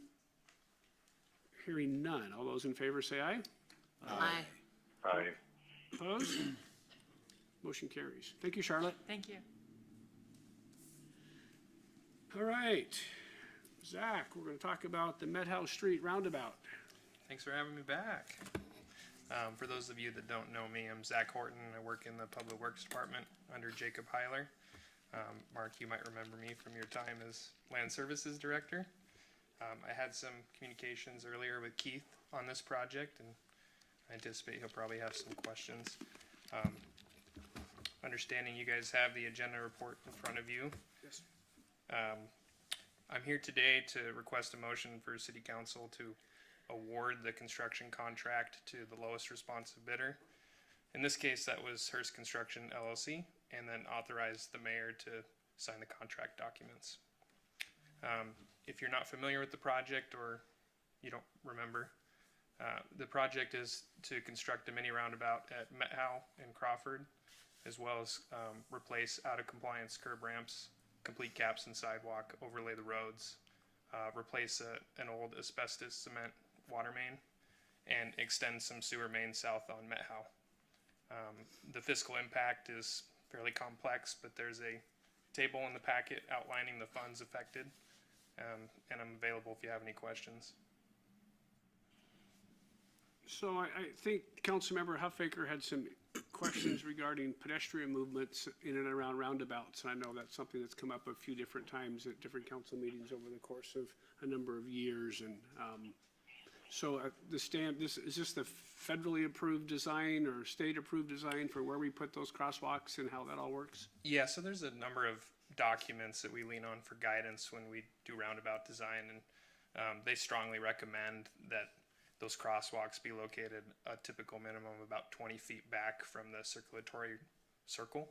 Hearing none. All those in favor say aye. Aye. Aye. Opposed? Motion carries. Thank you, Charlotte. Thank you. All right. Zach, we're going to talk about the Met House Street roundabout. Thanks for having me back. For those of you that don't know me, I'm Zach Horton. I work in the Public Works Department under Jacob Heiler. Mark, you might remember me from your time as Land Services Director. I had some communications earlier with Keith on this project, and I anticipate he'll probably have some questions. Understanding you guys have the agenda report in front of you. Yes. I'm here today to request a motion for City Council to award the construction contract to the lowest responsive bidder. In this case, that was Hearst Construction LLC, and then authorized the mayor to sign the contract documents. If you're not familiar with the project or you don't remember, the project is to construct a mini roundabout at Methow and Crawford, as well as replace out-of-compliance curb ramps, complete gaps in sidewalk, overlay the roads, replace an old asbestos cement water main, and extend some sewer mains south on Methow. The fiscal impact is fairly complex, but there's a table in the packet outlining the funds affected, and I'm available if you have any questions. So I think Councilmember Huffaker had some questions regarding pedestrian movements in and around roundabouts. And I know that's something that's come up a few different times at different council meetings over the course of a number of years. And so is this the federally approved design or state approved design for where we put those crosswalks and how that all works? Yeah, so there's a number of documents that we lean on for guidance when we do roundabout design, and they strongly recommend that those crosswalks be located a typical minimum of about 20 feet back from the circulatory circle,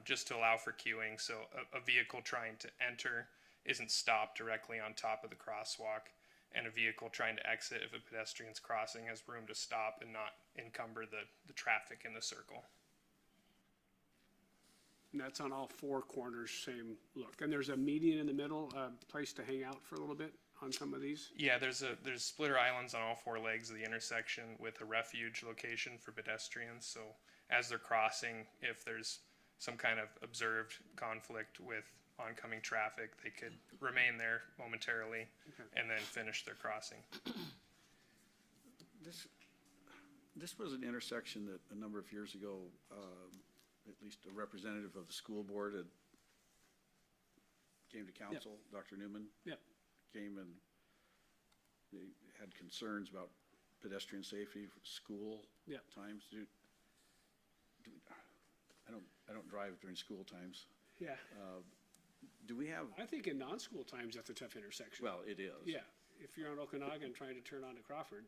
just to allow for queuing. So a vehicle trying to enter isn't stopped directly on top of the crosswalk, and a vehicle trying to exit, if a pedestrian's crossing, has room to stop and not encumber the traffic in the circle. And that's on all four corners, same look. And there's a median in the middle, a place to hang out for a little bit on some of these? Yeah, there's splitter islands on all four legs of the intersection with a refuge location for pedestrians. So as they're crossing, if there's some kind of observed conflict with oncoming traffic, they could remain there momentarily and then finish their crossing. This was an intersection that a number of years ago, at least a representative of the school board came to council, Dr. Newman. Yep. Came and they had concerns about pedestrian safety for school times. I don't drive during school times. Yeah. Do we have? I think in non-school times, that's a tough intersection. Well, it is. Yeah. If you're on Okanagan trying to turn onto Crawford,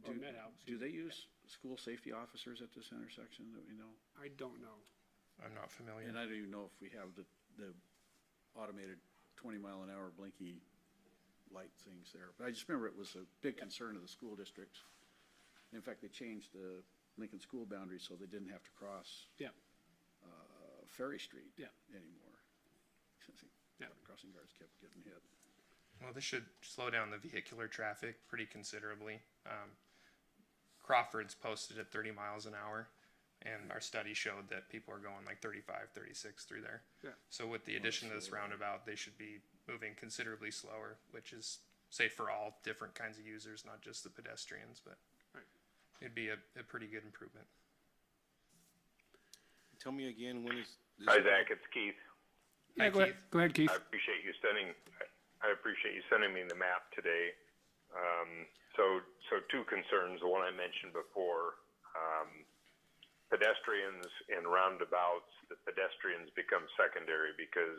or Methow. Do they use school safety officers at this intersection that we know? I don't know. I'm not familiar. And I don't even know if we have the automated 20-mile-an-hour blinky light things there. But I just remember it was a big concern of the school districts. In fact, they changed the Lincoln School boundary so they didn't have to cross Ferry Street anymore. Crossing guards kept getting hit. Well, this should slow down the vehicular traffic pretty considerably. Crawford's posted at 30 miles an hour, and our study showed that people are going like 35, 36 through there. Yeah. So with the addition of this roundabout, they should be moving considerably slower, which is safe for all different kinds of users, not just the pedestrians, but it'd be a pretty good improvement. Tell me again, when is this? Hi, Zach, it's Keith. Yeah, go ahead, Keith. I appreciate you sending me the map today. So two concerns. The one I mentioned before, pedestrians in roundabouts, the pedestrians become secondary because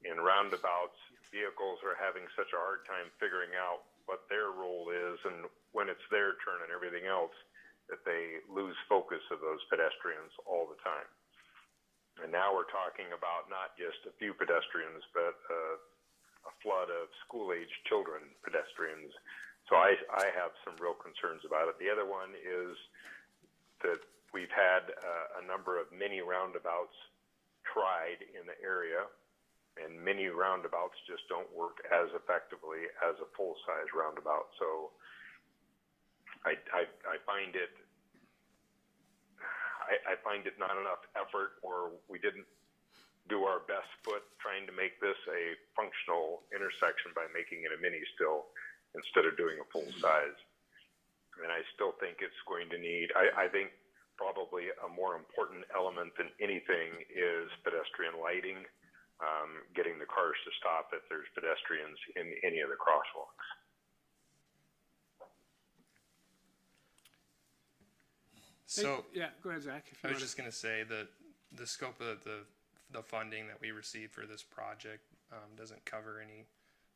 in roundabouts, vehicles are having such a hard time figuring out what their role is and when it's their turn and everything else that they lose focus of those pedestrians all the time. And now we're talking about not just a few pedestrians, but a flood of school-aged children pedestrians. So I have some real concerns about it. The other one is that we've had a number of mini roundabouts tried in the area, and mini roundabouts just don't work as effectively as a full-size roundabout. So I find it not enough effort, or we didn't do our best foot trying to make this a functional intersection by making it a mini still instead of doing a full size. And I still think it's going to need, I think probably a more important element than anything is pedestrian lighting, getting the cars to stop if there's pedestrians in any of the crosswalks. So go ahead, Zach. I was just going to say that the scope of the funding that we received for this project doesn't cover any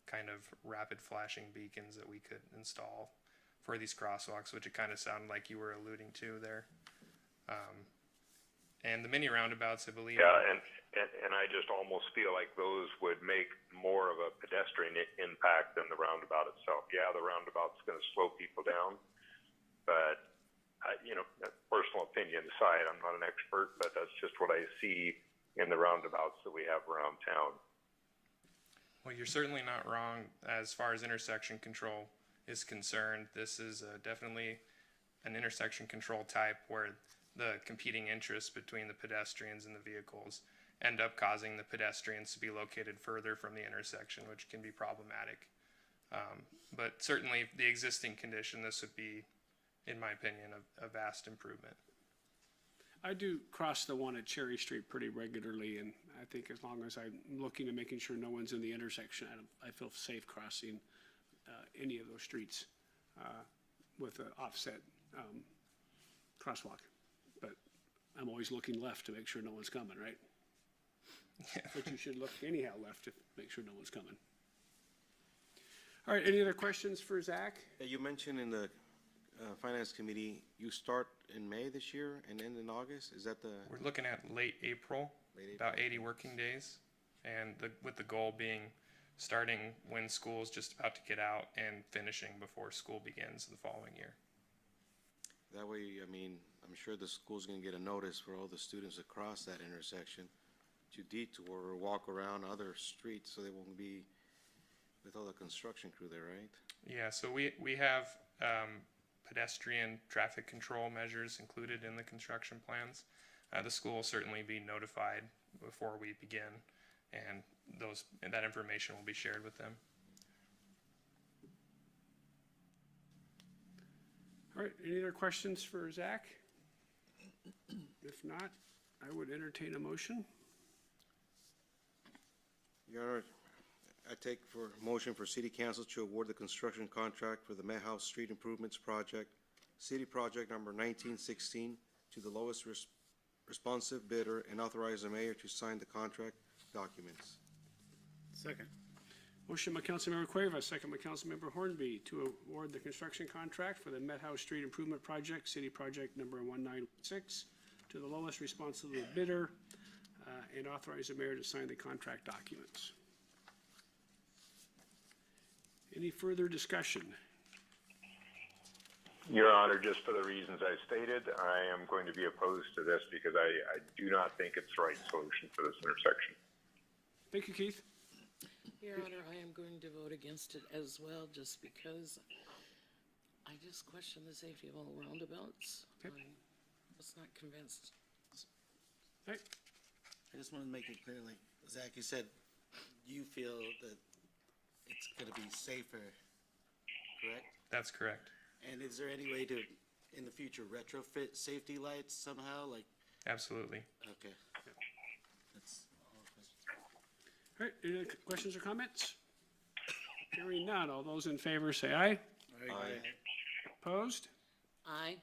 kind of rapid flashing beacons that we could install for these crosswalks, which it kind of sounded like you were alluding to there. And the mini roundabouts, I believe. Yeah, and I just almost feel like those would make more of a pedestrian impact than the roundabout itself. Yeah, the roundabout's going to slow people down, but personal opinion aside, I'm not an expert, but that's just what I see in the roundabouts that we have around town. Well, you're certainly not wrong as far as intersection control is concerned. This is definitely an intersection control type where the competing interests between the pedestrians and the vehicles end up causing the pedestrians to be located further from the intersection, which can be problematic. But certainly the existing condition, this would be, in my opinion, a vast improvement. I do cross the one at Cherry Street pretty regularly, and I think as long as I'm looking and making sure no one's in the intersection, I feel safe crossing any of those streets with an offset crosswalk. But I'm always looking left to make sure no one's coming, right? Yeah. But you should look anyhow left to make sure no one's coming. All right, any other questions for Zach? You mentioned in the Finance Committee, you start in May this year and end in August? Is that the? We're looking at late April, about 80 working days, and with the goal being starting when school's just about to get out and finishing before school begins the following year. That way, I mean, I'm sure the school's gonna get a notice for all the students across that intersection to detour or walk around other streets so they won't be with all the construction crew there, right? Yeah, so we have pedestrian traffic control measures included in the construction plans. The school will certainly be notified before we begin, and that information will be shared with them. All right, any other questions for Zach? If not, I would entertain a motion. Your Honor, I take for motion for City Council to award the construction contract for the Met House Street Improvements Project, City Project number 1916, to the lowest responsive bidder and authorize the mayor to sign the contract documents. Second. Motion by Councilmember Cuerva, second by Councilmember Hornby to award the construction contract for the Met House Street Improvement Project, City Project number 1916, to the lowest responsible bidder and authorize the mayor to sign the contract documents. Any further discussion? Your Honor, just for the reasons I stated, I am going to be opposed to this because I do not think it's the right solution for this intersection. Thank you, Keith. Your Honor, I am going to vote against it as well, just because I just question the safety of all roundabouts. Okay. I was not convinced. Right. I just want to make it clear, like Zach, you said you feel that it's going to be safer, correct? That's correct. And is there any way to, in the future, retrofit safety lights somehow? Like, Absolutely. okay. That's all the questions. All right, any other questions or comments? Hearing none, all those in favor say aye. Aye. Opposed? Aye.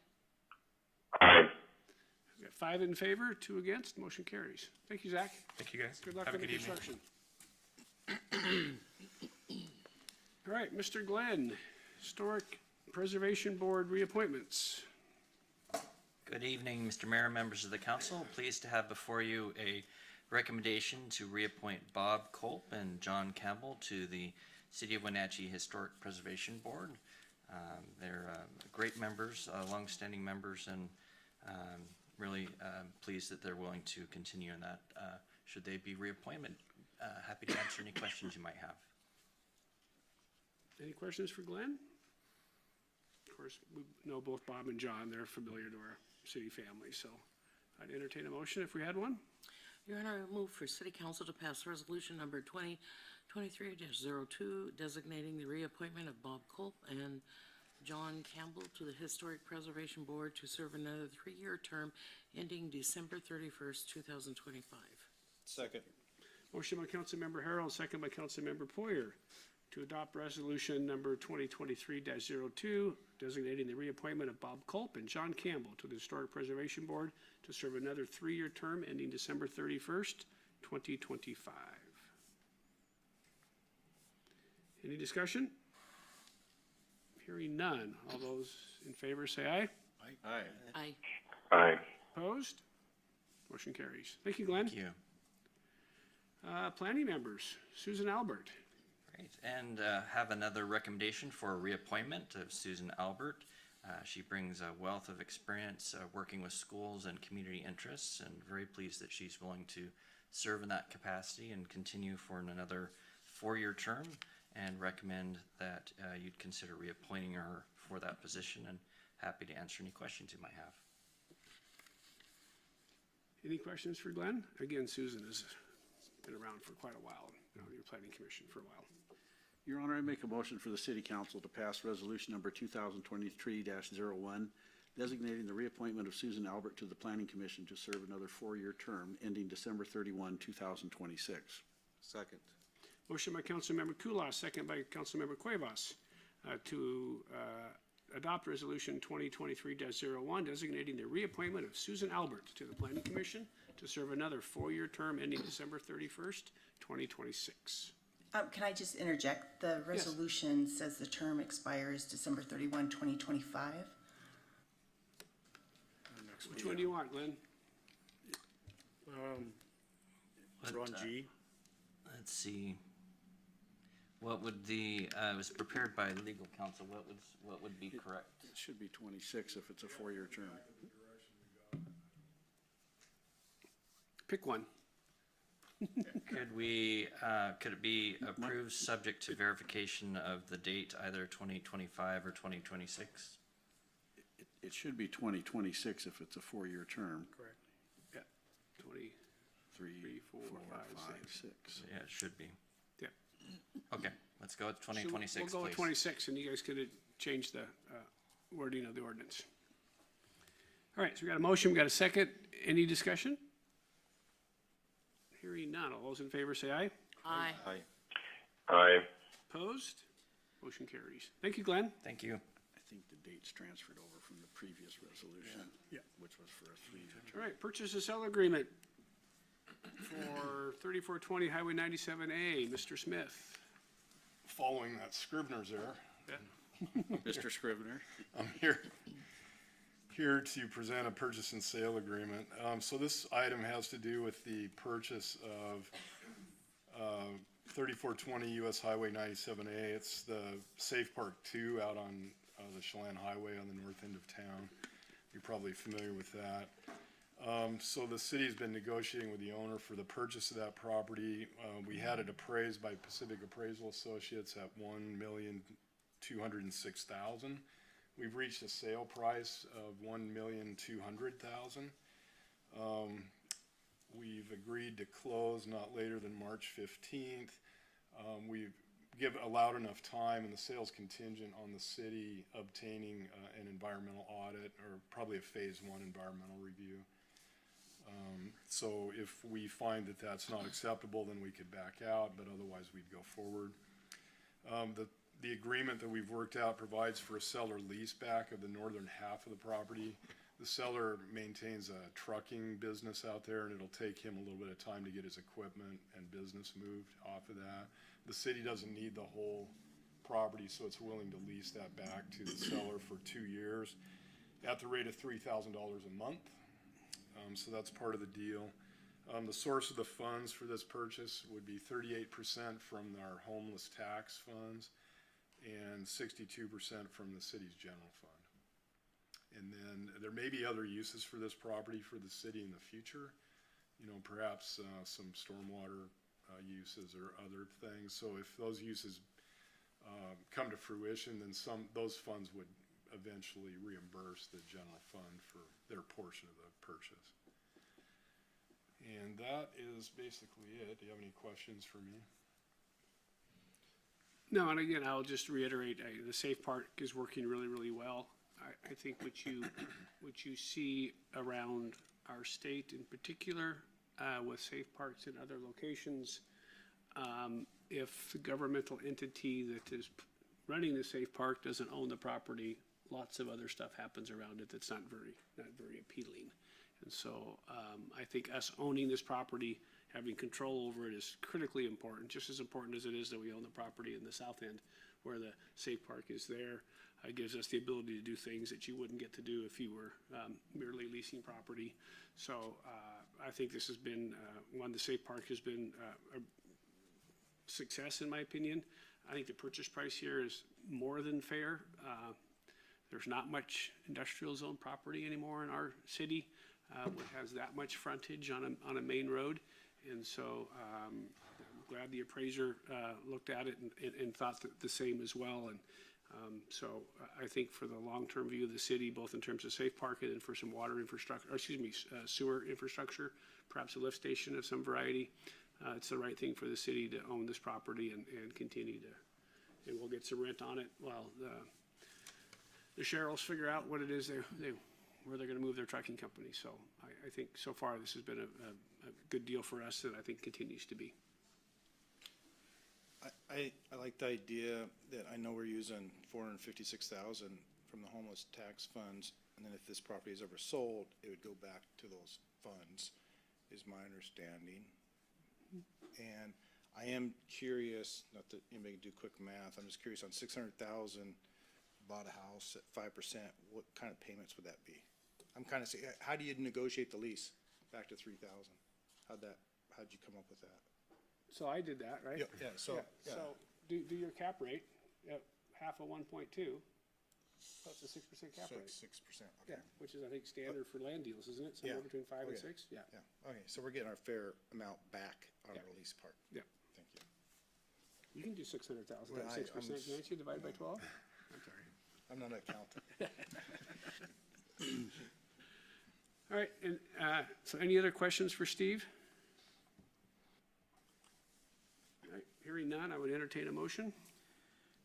We've got 5 in favor, 2 against, motion carries. Thank you, Zach. Thank you, guys. Good luck Have a in the good evening. construction. All right, Mr. Glenn, Historic Preservation Board reappointments. Good evening, Mr. Mayor, members of the council. Pleased to have before you a recommendation to reappoint Bob Culp and John Campbell to the City of Wenatchee Historic Preservation Board. They're great members, longstanding members, and really pleased that they're willing to continue in that should they be reappointed. Happy to answer any questions you might have. Any questions for Glenn? Of course, we know both Bob and John. They're familiar to our city family, so I'd entertain a motion if we had one. Your Honor, I move for City Council to pass resolution number 2023-02, designating the reappointment of Bob Culp and John Campbell to the Historic Preservation Board to serve another 3-year term ending December 31st, 2025. Second. Motion by Councilmember Harrell, second by Councilmember Poyer to adopt resolution number 2023-02, designating the reappointment of Bob Culp and John Campbell to the Historic Preservation Board to serve another 3-year term ending December 31st, 2025. Any discussion? Hearing none. All those in favor say aye. Aye. Aye. Aye. Opposed? Motion carries. Thank you, Glenn. Thank you. Planning members, Susan Albert. Great, and have another recommendation for a reappointment of Susan Albert. She brings a wealth of experience working with schools and community interests, and very pleased that she's willing to serve in that capacity and continue for another 4-year term, and recommend that you'd consider reappointing her for that position, and happy to answer any questions you might have. Any questions for Glenn? Again, Susan has been around for quite a while, on your planning commission for a while. Your Honor, I make a motion for the City Council to pass resolution number 2023-01, designating the reappointment of Susan Albert to the Planning Commission to serve another 4-year term ending December 31, 2026. Second. Motion by Councilmember Kulas, second by Councilmember Cuevas, to adopt resolution 2023-01, designating the reappointment of Susan Albert to the Planning Commission to serve another 4-year term ending December 31st, 2026. Can I just interject? The resolution says the term expires December 31, 2025. Which one do you want, Glenn? We're on G. Let's see. What would the, it was prepared by legal counsel, what would be correct? It should be 26 if it's a 4-year term. Pick one. Could it be approved subject to verification of the date, either 2025 or 2026? It should be 2026 if it's a 4-year term. Correct. Yeah, 20. 3, 4, 5, 6. Yeah, it should be. Yeah. Okay, let's go with 2026, We'll go with please. 26, and you guys could change the wording of the ordinance. All right, so we got a motion, we got a second. Any discussion? Hearing none. All those in favor say aye. Aye. Aye. Aye. Opposed? Motion carries. Thank you, Glenn. Thank you. I think the date's transferred over from the previous resolution, which was for a 3-year term. All right, purchase and sale agreement for 3420 Highway 97A. Mr. Smith. Following that Scrivener's error, Mr. Scrivener. I'm here to present a purchase and sale agreement. So this item has to do with the purchase of 3420 US Highway 97A. It's the Safe Park 2 out on the Chelan Highway on the north end of town. You're probably familiar with that. So the city's been negotiating with the owner for the purchase of that property. We had it appraised by Pacific Appraisal Associates at $1,206,000. We've reached a sale price of $1,200,000. We've agreed to close not later than March 15th. We've allowed enough time, and the sale's contingent on the city obtaining an environmental audit, or probably a phase 1 environmental review. So if we find that that's not acceptable, then we could back out, but otherwise we'd go forward. The agreement that we've worked out provides for a seller leaseback of the northern half of the property. The seller maintains a trucking business out there, and it'll take him a little bit of time to get his equipment and business moved off of that. The city doesn't need the whole property, so it's willing to lease that back to the seller for 2 years at the rate of $3,000 a month. So that's part of the deal. The source of the funds for this purchase would be 38% from our homeless tax funds and 62% from the city's general fund. And then there may be other uses for this property for the city in the future, perhaps some stormwater uses or other things. So if those uses come to fruition, then those funds would eventually reimburse the general fund for their portion of the purchase. And that is basically it. Do you have any questions for me? No, and again, I'll just reiterate, the Safe Park is working really, really well. I think what you see around our state in particular, with safe parks in other locations, if the governmental entity that is running the safe park doesn't own the property, lots of other stuff happens around it that's not very appealing. And so I think us owning this property, having control over it, is critically important, just as important as it is that we own the property in the south end where the safe park is there. It gives us the ability to do things that you wouldn't get to do if you were merely leasing property. So I think this has been, the safe park has been a success in my opinion. I think the purchase price here is more than fair. There's not much industrial zone property anymore in our city which has that much frontage on a main road. And so I'm glad the appraiser looked at it and thought the same as well. And so I think for the long-term view of the city, both in terms of safe parking and for some water infrastructure, or excuse me, sewer infrastructure, perhaps a lift station of some variety, it's the right thing for the city to own this property and continue to, and we'll get some rent on it while the Sherrills figure out what it is where they're gonna move their trucking company. So I think so far this has been a good deal for us, and I think continues to be. I like the idea that I know we're using $456,000 from the homeless tax funds, and then if this property is ever sold, it would go back to those funds, is my understanding. And I am curious, not that anybody can do quick math, I'm just curious, on 600,000, bought a house at 5%, what kind of payments would that be? I'm kind of saying, how do you negotiate the lease back to 3,000? How'd you come up with that? So I did that, right? Yeah, so do your cap rate at half of 1.2. That's a 6% cap rate. 6%, okay. Yeah, which is I think standard for land deals, isn't it? Somewhere between 5 and 6. Yeah. Okay, so we're getting our fair amount back on our lease part. Yeah. Thank you. You can do 600,000 Well, times 6%, can't you? Divided by 12. I'm sorry. I'm not an accountant. All right, and so any other questions for Steve? All right, hearing none, I would entertain a motion.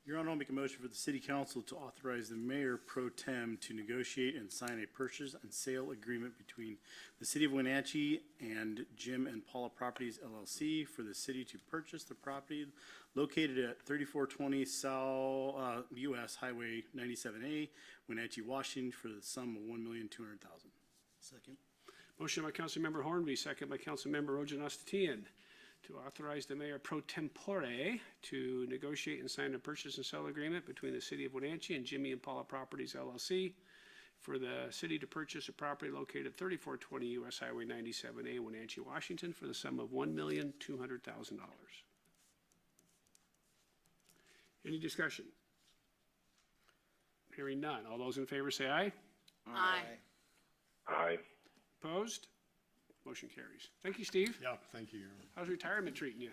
Your Honor, I'll make a motion for the City Council to authorize the Mayor Pro Tem to negotiate and sign a purchase and sale agreement between the City of Wenatchee and Jim and Paula Properties LLC for the city to purchase the property located at 3420 South US Highway 97A, Wenatchee, Washington, for the sum of $1,200,000. Second. Motion by Councilmember Hornby, second by Councilmember Ojanastatian, to authorize the mayor pro tempore to negotiate and sign a purchase and sale agreement between the City of Wenatchee and Jimmy and Paula Properties LLC for the city to purchase a property located at 3420 US Highway 97A, Wenatchee, Washington, for the sum of $1,200,000. Any discussion? Hearing none. All those in favor say aye. Aye. Aye. Opposed? Motion carries. Thank you, Steve. Yeah, thank you, Your Honor. How's retirement treating you?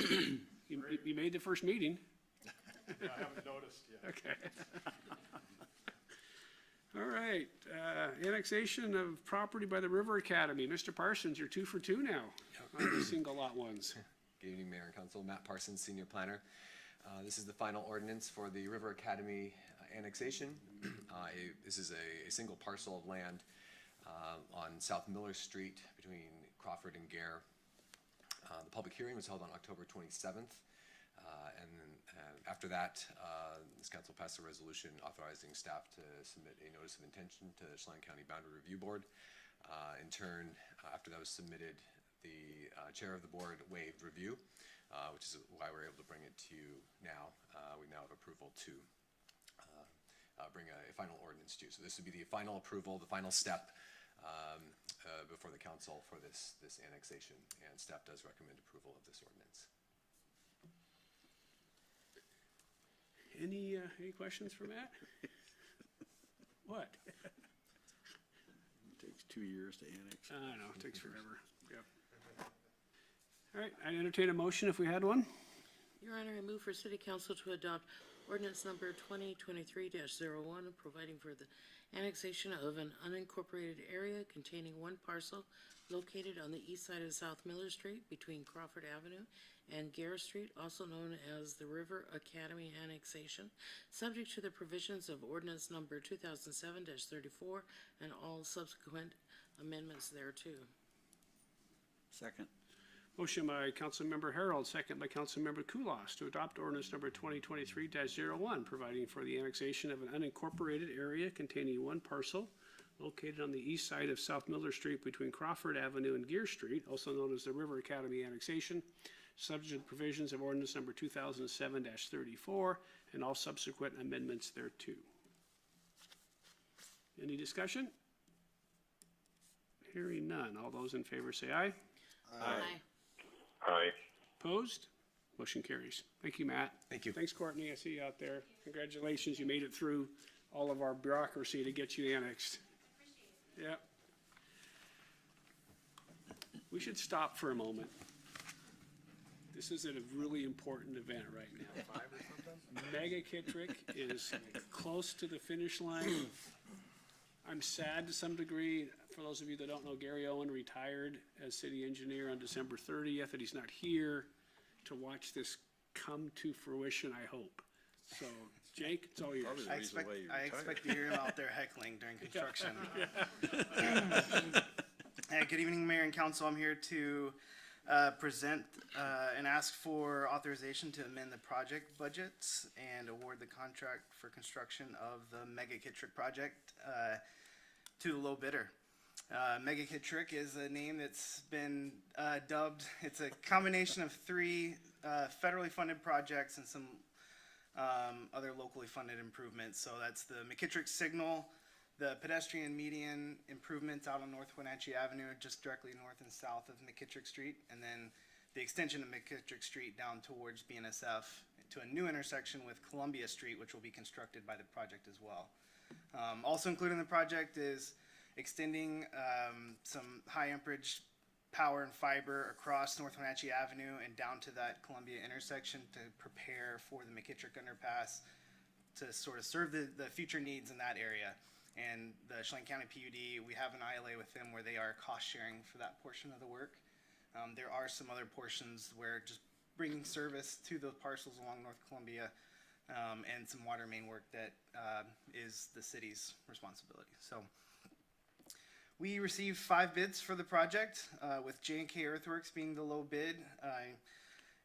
You made the first meeting. I haven't noticed yet. Okay. All right, annexation of property by the River Academy. Mr. Parsons, you're 2 for 2 now on the single lot ones. Good evening, Mayor and Council. Matt Parsons, Senior Planner. This is the final ordinance for the River Academy annexation. This is a single parcel of land on South Miller Street between Crawford and Gare. The public hearing was held on October 27th. And then after that, this council passed a resolution authorizing staff to submit a notice of intention to the Chelan County Boundary Review Board. In turn, after that was submitted, the chair of the board waived review, which is why we're able to bring it to you now. We now have approval to bring a final ordinance to you. So this would be the final approval, the final step before the council for this annexation, and staff does recommend approval of this ordinance. Any questions for Matt? What? It takes 2 years to annex. I know, it takes forever. Yep. All right, I entertain a motion if we had one. Your Honor, I move for City Council to adopt ordinance number 2023-01, providing for the annexation of an unincorporated area containing one parcel located on the east side of South Miller Street between Crawford Avenue and Gare Street, also known as the River Academy annexation, subject to the provisions of ordinance number 2007-34 and all subsequent amendments thereto. Second. Motion by Councilmember Harold, second by Councilmember Kulas to adopt ordinance number 2023-01, providing for the annexation of an unincorporated area containing one parcel located on the east side of South Miller Street between Crawford Avenue and Gere Street, also known as the River Academy annexation, subject to the provisions of ordinance number 2007-34 and all subsequent amendments thereto. Any discussion? Hearing none. All those in favor say aye. Aye. Aye. Opposed? Motion carries. Thank you, Matt. Thank you. Thanks, Courtney. I see you out there. Congratulations. You made it through all of our bureaucracy to get you annexed. Yeah. We should stop for a moment. This is a really important event right now. Mega Kittrick is close to the finish line. I'm sad to some degree. For those of you that don't know, Gary Owen retired as city engineer on December 30th, and he's not here to watch this come to fruition, I hope. So, Jake, it's all yours. Probably the I reason expect, why you I retired. expect to hear him out there heckling during construction. Good evening, Mayor and Council. I'm here to present and ask for authorization to amend the project budgets and award the contract for construction of the Mega Kittrick project to the low bidder. Mega Kittrick is a name that's been dubbed, it's a combination of three federally funded projects and some other locally funded improvements. So that's the McKittrick Signal, the pedestrian median improvements out on North Wenatchee Avenue, just directly north and south of McKittrick Street, and then the extension of McKittrick Street down towards BNSF to a new intersection with Columbia Street, which will be constructed by the project as well. Also included in the project is extending some high amperage power and fiber across North Wenatchee Avenue and down to that Columbia intersection to prepare for the McKittrick underpass to sort of serve the future needs in that area. And the Chelan County PUD, we have an ILA with them where they are cost sharing for that portion of the work. There are some other portions where just bringing service to those parcels along North Columbia and some water main work that is the city's responsibility. So we received 5 bids for the project, with J&K Earthworks being the low bid,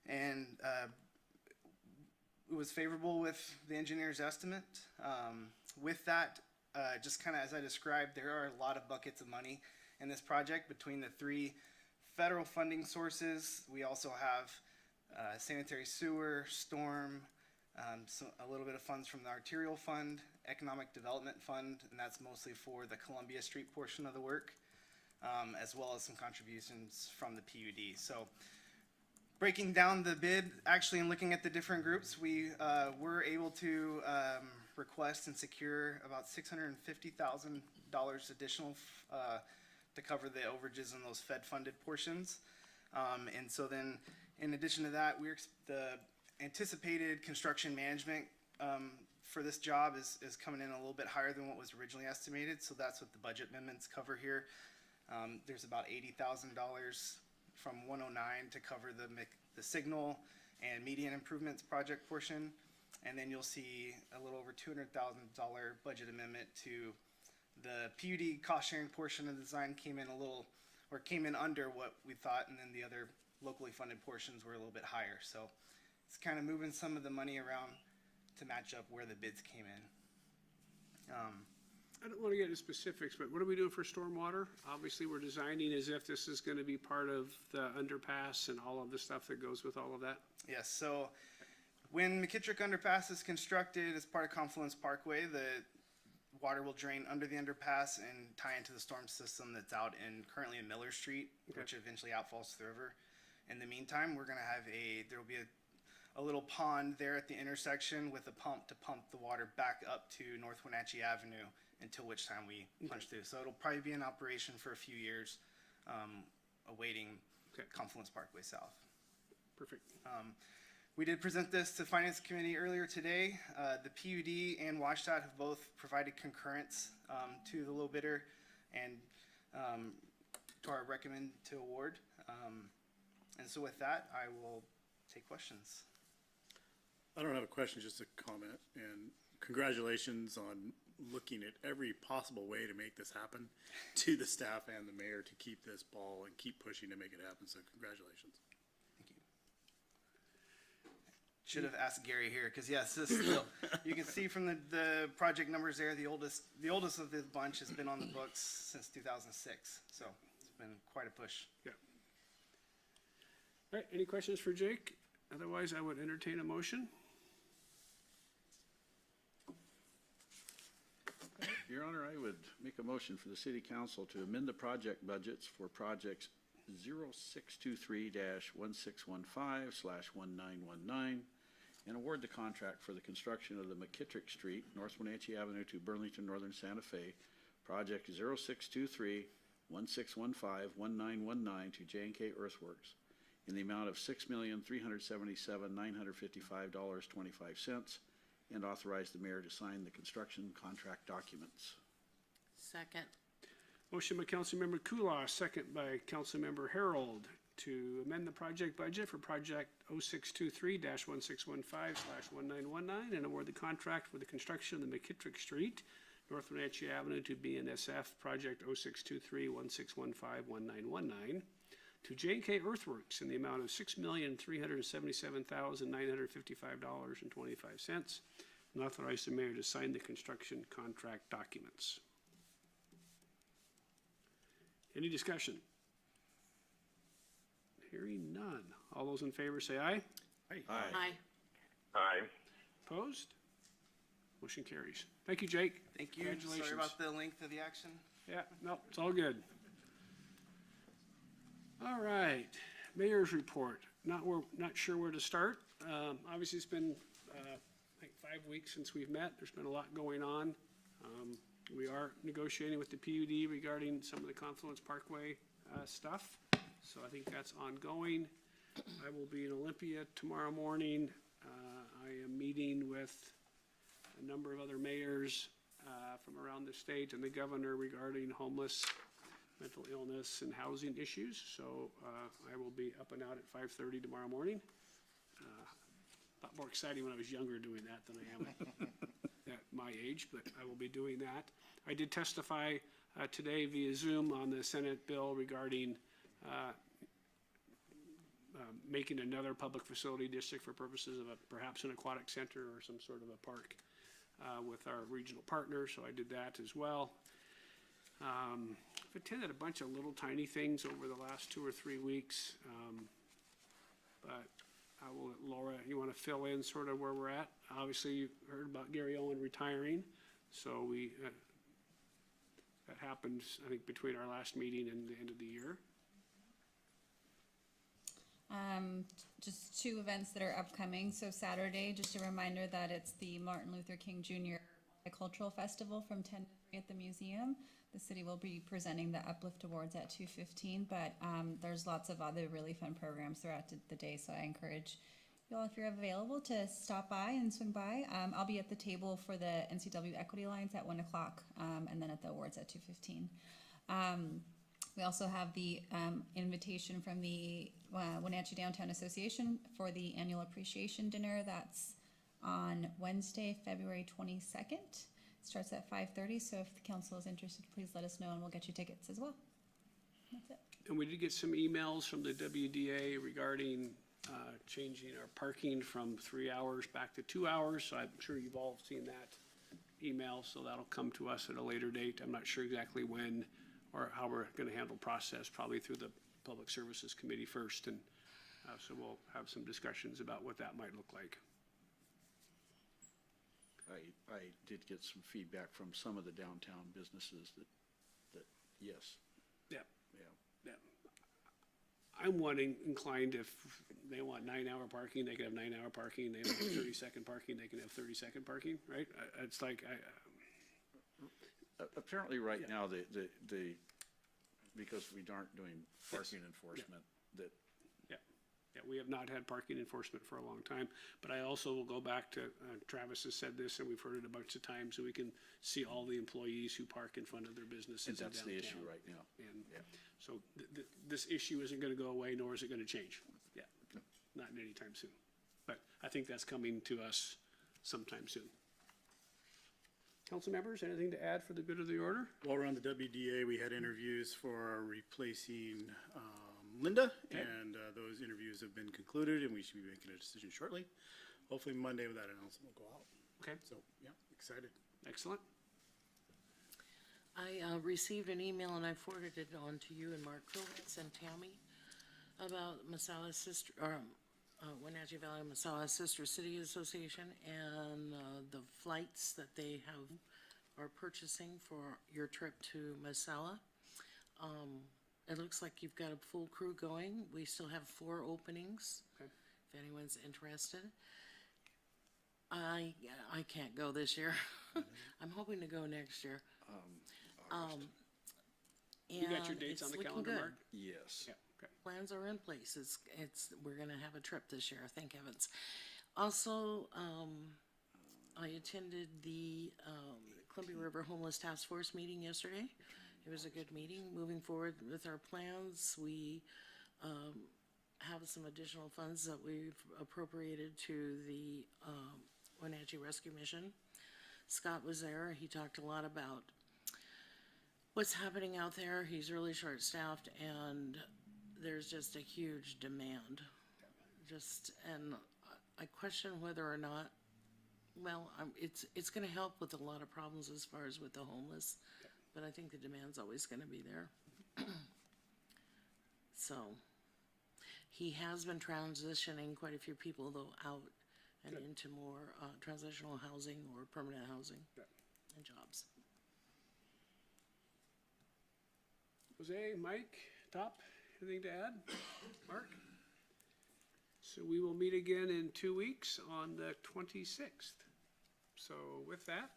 and it was favorable with the engineer's estimate. With that, just kind of as I described, there are a lot of buckets of money in this project between the 3 federal funding sources. We also have sanitary sewer, storm, a little bit of funds from the arterial fund, economic development fund, and that's mostly for the Columbia Street portion of the work, as well as some contributions from the PUD. So breaking down the bid, actually, and looking at the different groups, we were able to request and secure about $650,000 additional to cover the overages in those Fed-funded portions. And so then, in addition to that, the anticipated construction management for this job is coming in a little bit higher than what was originally estimated, so that's what the budget amendments cover here. There's about $80,000 from 109 to cover the signal and median improvements project portion, and then you'll see a little over $200,000 budget amendment to the PUD cost sharing portion of the design came in under what we thought, and then the other locally funded portions were a little bit higher. So it's kind of moving some of the money around to match up where the bids came in. I don't want to get into specifics, but what are we doing for stormwater? Obviously, we're designing as if this is going to be part of the underpass and all of the stuff that goes with all of that. Yes, so when McKittrick Underpass is constructed as part of Confluence Parkway, the water will drain under the underpass and tie into the storm system that's out currently in Miller Street, which eventually outfalls to the river. In the meantime, we're gonna have there will be a little pond there at the intersection with a pump to pump the water back up to North Wenatchee Avenue, until which time we punch through. So it'll probably be in operation for a few years, awaiting Confluence Parkway South. Perfect. We did present this to Finance Committee earlier today. The PUD and WashDOT have both provided concurrence to the low bidder and to our recommend to award. And so with that, I will take questions. I don't have a question, just a comment, and congratulations on looking at every possible way to make this happen to the staff and the mayor to keep this ball and keep pushing to make it happen, so congratulations. Thank you. Should have asked Gary here, because yes, this you can see from the project numbers there, the oldest of this bunch has been on the books since 2006, so it's been quite a push. Yeah. All right, any questions for Jake? Otherwise, I would entertain a motion. Your Honor, I would make a motion for the city council to amend the project budgets for projects 0623-1615/1919 and award the contract for the construction of the McKittrick Street, North Wenatchee Avenue to Burlington, Northern Santa Fe, project 0623-1615-1919 to J&K Earthworks in the amount of $6,377,955.25 and authorize the mayor to sign the construction contract documents. Second. Motion by Councilmember Kulas, second by Councilmember Harold to amend the project budget for project 0623-1615/1919 and award the contract for the construction of the McKittrick Street, North Wenatchee Avenue to BNSF project 0623-1615-1919 to J&K Earthworks in the amount of $6,377,955.25 and authorize the mayor to sign the construction contract documents. Any discussion? Hearing none. All those in favor say aye. Aye. Aye. Aye. Opposed? Motion carries. Thank you, Jake. Thank you. Congratulations. Sorry about the length of the action. Yeah, no, it's all good. All right, mayor's report. Not sure where to start. Obviously, it's been, I think 5 weeks since we've met. There's been a lot going on. We are negotiating with the PUD regarding some of the Confluence Parkway stuff. So I think that's ongoing. I will be in Olympia tomorrow morning. I am meeting with a number of other mayors from around the state and the governor regarding homeless, mental illness, and housing issues. So I will be up and out at 5:30 tomorrow morning. A lot more exciting when I was younger doing that than I am at my age, but I will be doing that. I did testify today via Zoom on the Senate bill regarding making another public facility district for purposes of perhaps an aquatic center or some sort of a park with our regional partner, so I did that as well. I've attended a bunch of little tiny things over the last 2 or 3 weeks, but I will let Laura, you want to fill in sort of where we're at? Obviously, you heard about Gary Owen retiring, so that happened, I think, between our last meeting and the end of the year. Just 2 events that are upcoming. So Saturday, just a reminder that it's the Martin Luther King Jr. Cultural Festival from 10 to 3 at the museum. The city will be presenting the Uplift Awards at 2:15, but there's lots of other really fun programs throughout the day, so I encourage you all, if you're available, to stop by and swing by. I'll be at the table for the NCW Equity Alliance at 1 o'clock, and then at the awards at 2:15. We also have the invitation from the Wenatchee Downtown Association for the annual appreciation dinner. That's on Wednesday, February 22nd. Starts at 5:30, so if the council is interested, please let us know and we'll get you tickets as well. That's it. And we did get some emails from the WDA regarding changing our parking from 3 hours back to 2 hours, so I'm sure you've all seen that email, so that'll come to us at a later date. I'm not sure exactly when or how we're going to handle process, probably through the Public Services Committee first, and so we'll have some discussions about what that might look like. I did get some feedback from some of the downtown businesses that yes. Yeah. Yeah. Yeah. I'm inclined, if they want 9-hour parking, they can have 9-hour parking. They want 30-second parking, they can have 30-second parking, right? It's like, apparently right now, because we aren't doing parking enforcement, that yeah, we have not had parking enforcement for a long time, but I also will go back to, Travis has said this, and we've heard it a bunch of times, so we can see all the employees who park in front of their businesses in that's downtown. the issue right now. And so this issue isn't gonna go away, nor is it gonna change. Yeah, not anytime soon. But I think that's coming to us sometime soon. Council members, anything to add for the good of the order? While we're on the WDA, we had interviews for replacing Linda, and those interviews have been concluded, and we should be making a decision shortly. Hopefully Monday that announcement will go out. Okay. So, yeah, excited. Excellent. I received an email and I forwarded it on to you and Mark Phillips and Tammy about Masala Sister, or Wenatchee Valley Masala Sister City Association and the flights that they are purchasing for your trip to Masala. It looks like you've got a full crew going. We still have 4 openings, Okay. if anyone's interested. I can't go this year. I'm hoping to go next year. You got your And dates on it's the looking calendar, good. Mark? Yes. Yeah, okay. Plans are in place. We're gonna have a trip this year, thank heavens. Also, I attended the, Columbia River Homeless Task Force meeting yesterday. It was a good meeting. Moving forward with our plans, we, have some additional funds that we've appropriated to the, Wenatchee Rescue Mission. Scott was there. He talked a lot about what's happening out there. He's really short-staffed and there's just a huge demand. And I question whether or not, well, it's gonna help with a lot of problems as far as with the homeless, but I think the demand's always gonna be there. So, he has been transitioning quite a few people though out and into more, transitional housing or permanent housing and jobs. Jose, Mike, Top, anything to add? Mark? So we will meet again in 2 weeks on the 26th. So with that,